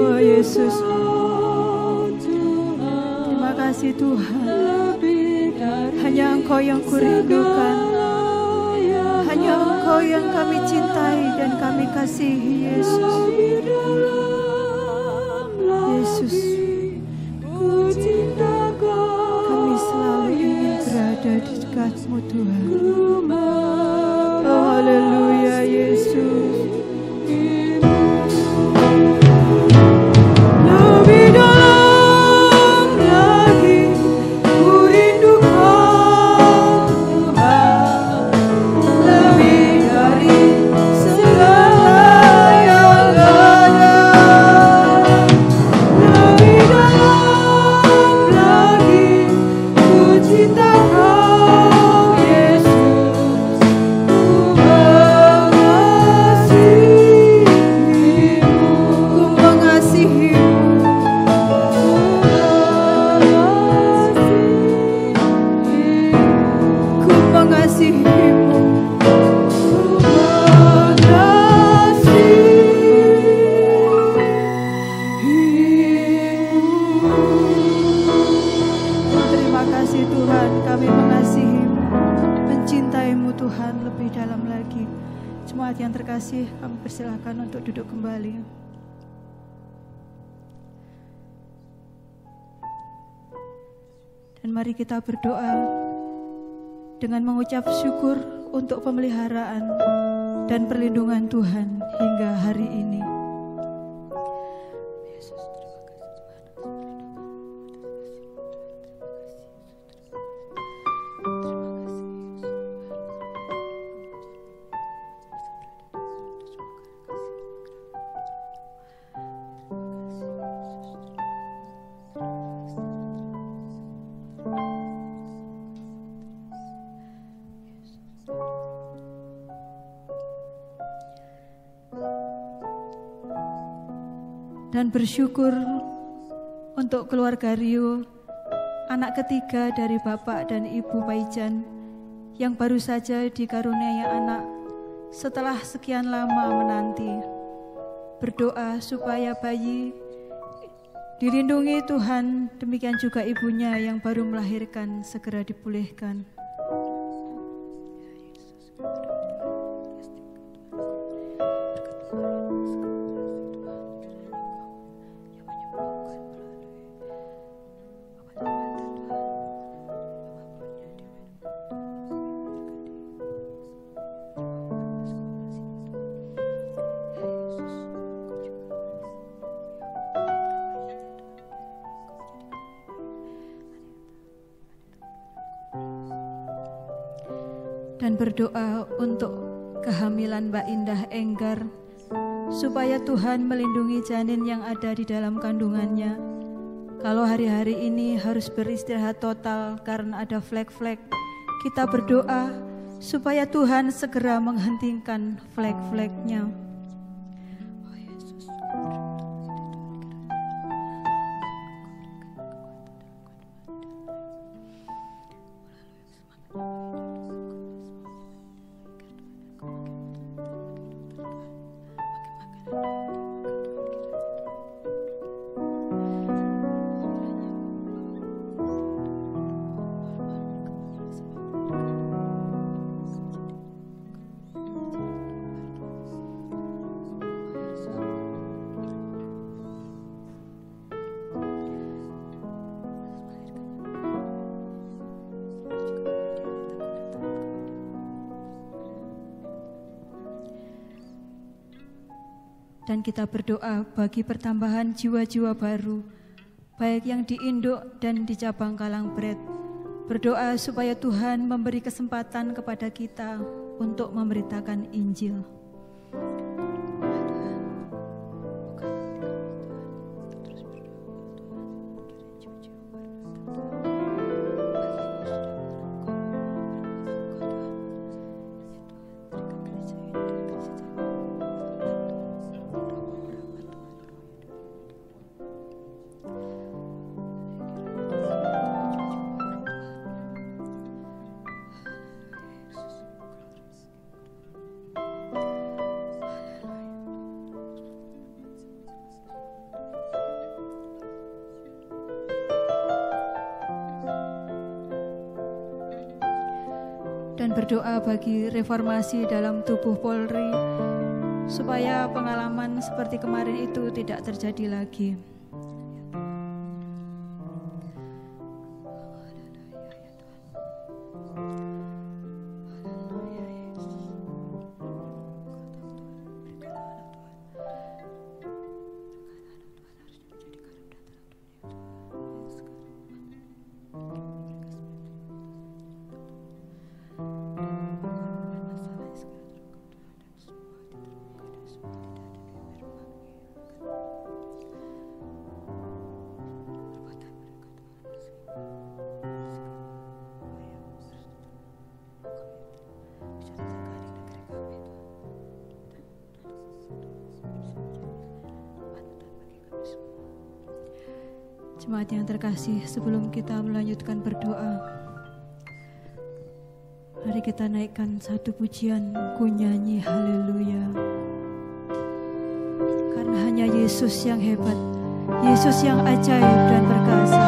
Speaker 5: Oh Yesus, terima kasih Tuhan. Hanya Engkau yang ku rindukan, hanya Engkau yang kami cintai dan kami kasihi Yesus. Yesus, kami selalu ingin berada di dekat-Mu Tuhan. Oh haleluya Yesus. Lebih dalam lagi ku rindukan Tuhan, lebih dari segala yang ada. Lebih dalam lagi ku cinta Kau Yesus, ku Terima kasih Tuhan, kami mengasihi-Mu, mencintai-Mu Tuhan lebih dalam lagi. Jemaat yang terkasih, kami persilahkan untuk duduk kembali. Dan mari kita berdoa dengan mengucap syukur untuk pemeliharaan dan perlindungan Tuhan hingga hari ini. Dan bersyukur untuk keluarga Rio, anak ketiga dari Bapak dan Ibu Paijan yang baru saja dikaruniai anak setelah sekian lama menanti. Berdoa supaya bayi dilindungi Tuhan, demikian juga ibunya yang baru melahirkan segera dipulihkan. Dan berdoa untuk kehamilan Mbak Indah Enggar, supaya Tuhan melindungi janin yang ada di dalam kandungannya. Kalau hari-hari ini harus beristirahat total karena ada flek-flek, kita berdoa supaya Tuhan segera menghentikan flek-fleknya. Dan kita berdoa bagi pertambahan jiwa-jiwa baru, baik yang di Induk dan di cabang Kalangbret. Berdoa supaya Tuhan memberi kesempatan kepada kita untuk memberitakan Injil. dan berdoa bagi reformasi dalam tubuh Polri, supaya pengalaman seperti kemarin itu tidak terjadi lagi. Jemaat yang terkasih, sebelum kita melanjutkan berdoa, mari kita naikkan satu pujian, ku nyanyi haleluya. Karena hanya Yesus yang hebat, Yesus yang ajaib dan perkasa.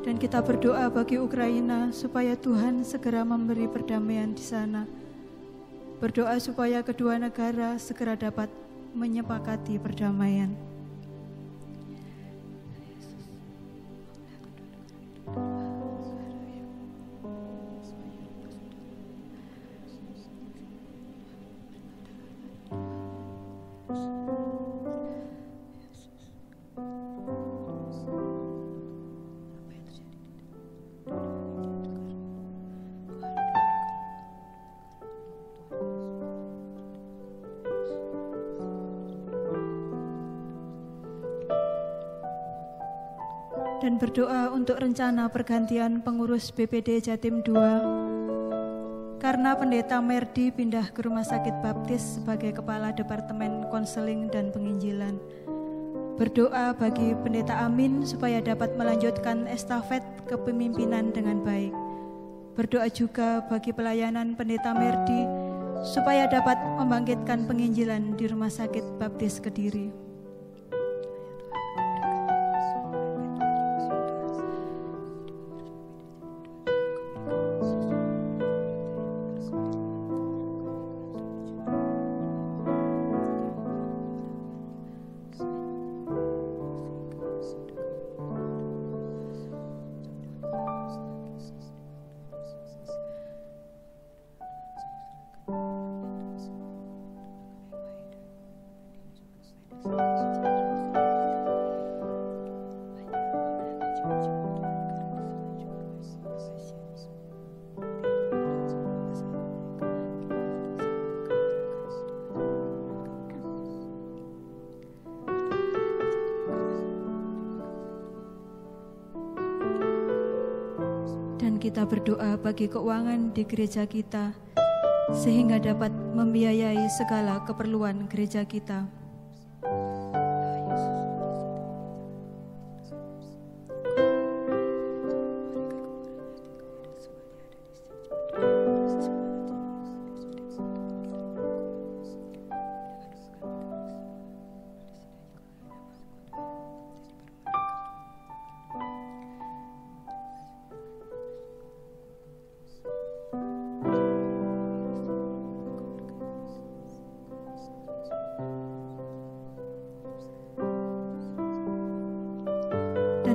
Speaker 5: Dan kita berdoa bagi Ukraina supaya Tuhan segera memberi perdamaian di sana. Berdoa supaya kedua negara segera dapat menyepakati perdamaian. dan berdoa untuk rencana pergantian pengurus BPD Jatim 2 karena Pendeta Merdi pindah ke Rumah Sakit Baptis sebagai Kepala Departemen Konseling dan Penginjilan. Berdoa bagi Pendeta Amin supaya dapat melanjutkan estafet kepemimpinan dengan baik. Berdoa juga bagi pelayanan Pendeta Merdi supaya dapat membangkitkan penginjilan di Rumah Sakit Baptis Kediri. Kita berdoa bagi keuangan di gereja kita sehingga dapat membiayai segala keperluan gereja kita.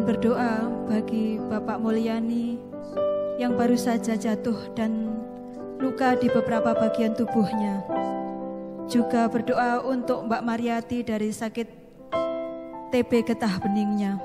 Speaker 5: Berdoa bagi Bapak Mulyani yang baru saja jatuh dan luka di beberapa bagian tubuhnya. Juga berdoa untuk Mbak Mariati dari sakit TB getah beningnya.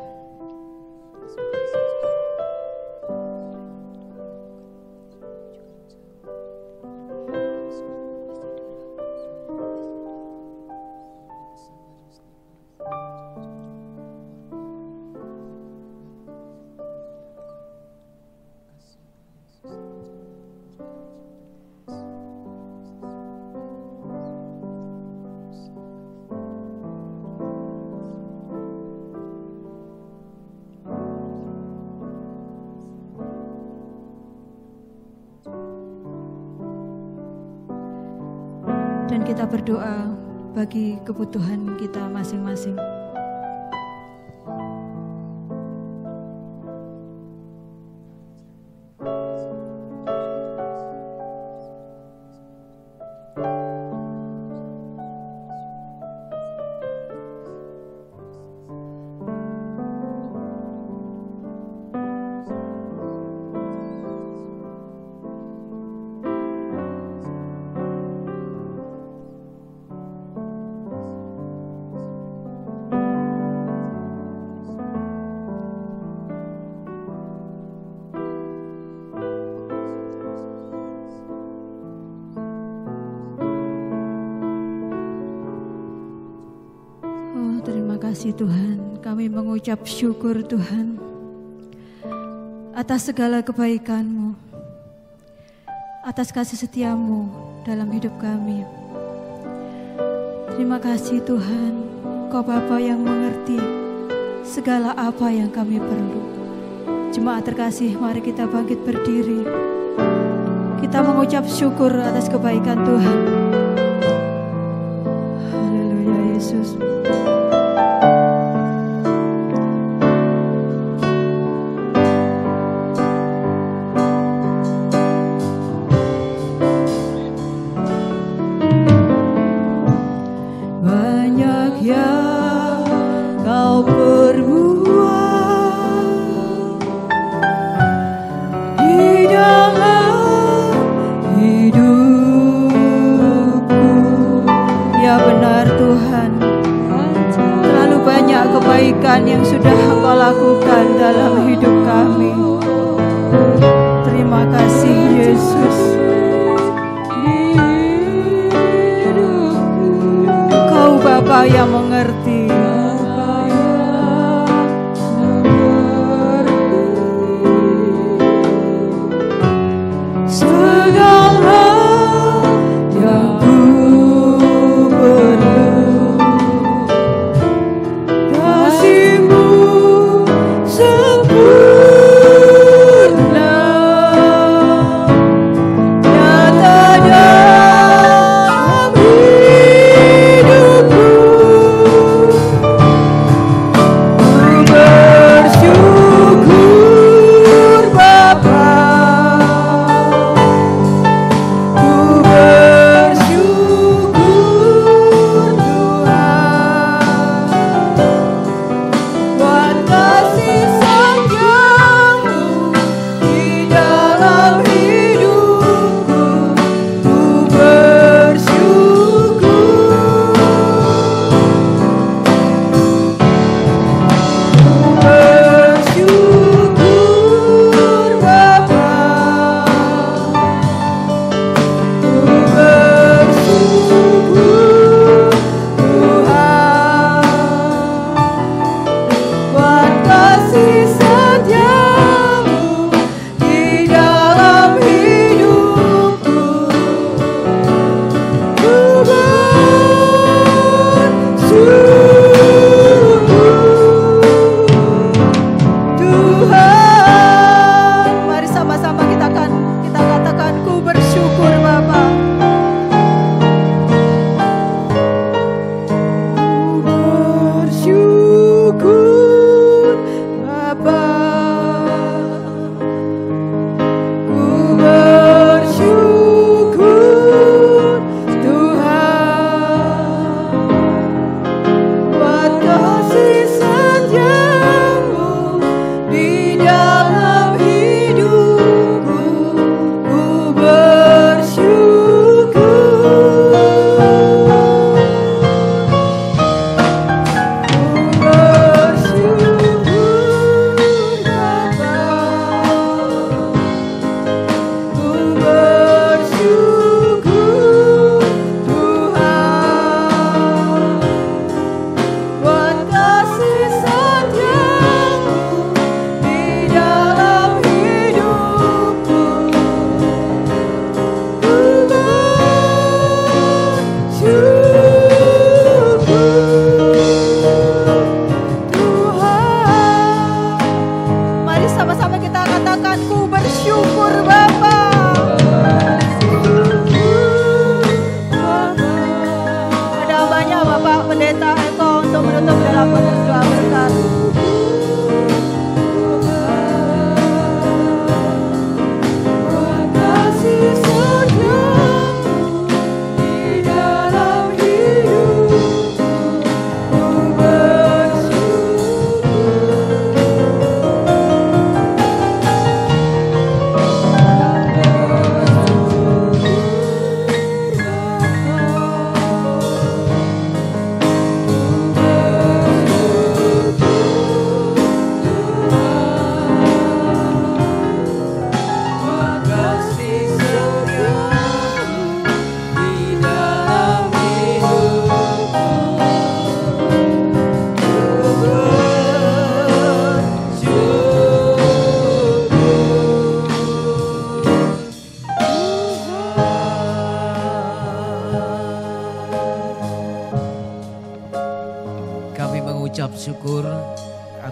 Speaker 5: Dan kita berdoa bagi kebutuhan kita masing-masing. Terima kasih Tuhan, kami mengucap syukur Tuhan atas segala kebaikan-Mu, atas kasih setia-Mu dalam hidup kami. Terima kasih Tuhan, Kau Bapa yang mengerti segala apa yang kami perlu. Jemaat terkasih, mari kita bangkit berdiri. Kita mengucap syukur atas kebaikan Tuhan. Haleluya Yesus. Kebaikan yang sudah Engkau lakukan dalam hidup kami. Terima kasih Yesus. Kau Bapa yang mengerti.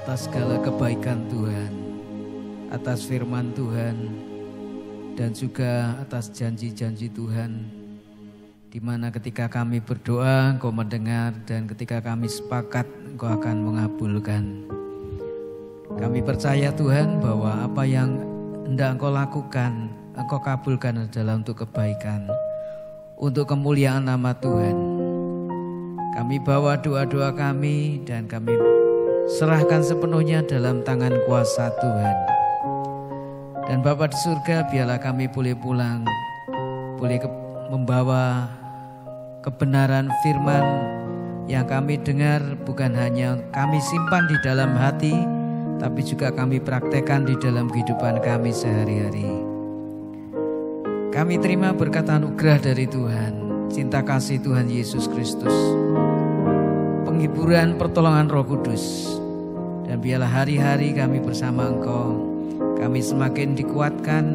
Speaker 7: atas segala kebaikan Tuhan, atas firman Tuhan, dan juga atas janji-janji Tuhan, di mana ketika kami berdoa Engkau mendengar, dan ketika kami sepakat Engkau akan mengabulkan. Kami percaya Tuhan bahwa apa yang hendak Engkau lakukan, Engkau kabulkan adalah untuk kebaikan, untuk kemuliaan nama Tuhan. Kami bawa doa-doa kami dan kami serahkan sepenuhnya dalam tangan kuasa Tuhan. Dan Bapa di surga, biarlah kami boleh pulang, boleh membawa kebenaran firman yang kami dengar, bukan hanya kami simpan di dalam hati, tapi juga kami praktekkan di dalam kehidupan kami sehari-hari. Kami terima berkat anugerah dari Tuhan, cinta kasih Tuhan Yesus Kristus, penghiburan pertolongan Roh Kudus, dan biarlah hari-hari kami bersama Engkau, kami semakin dikuatkan,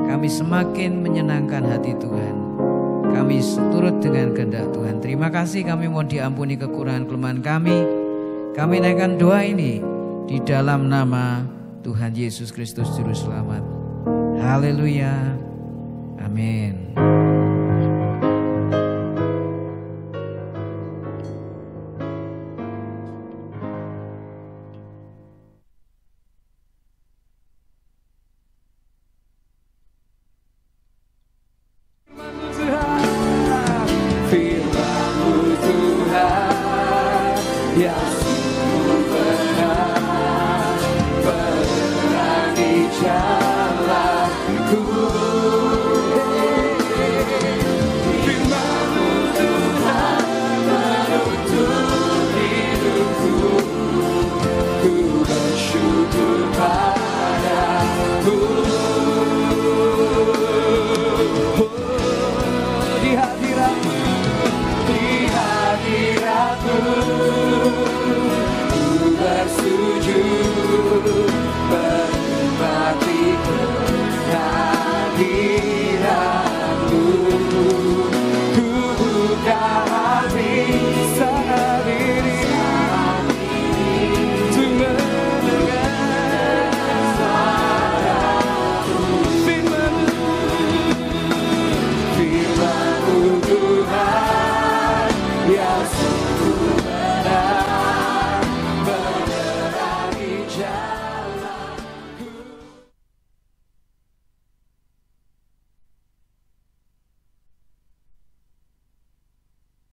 Speaker 7: kami semakin menyenangkan hati Tuhan, kami turut dengan kehendak Tuhan. Terima kasih, kami mohon diampuni kekurangan kelemahan kami. Kami naikkan doa ini di dalam nama Tuhan Yesus Kristus Juru Selamat. Haleluya. Amin.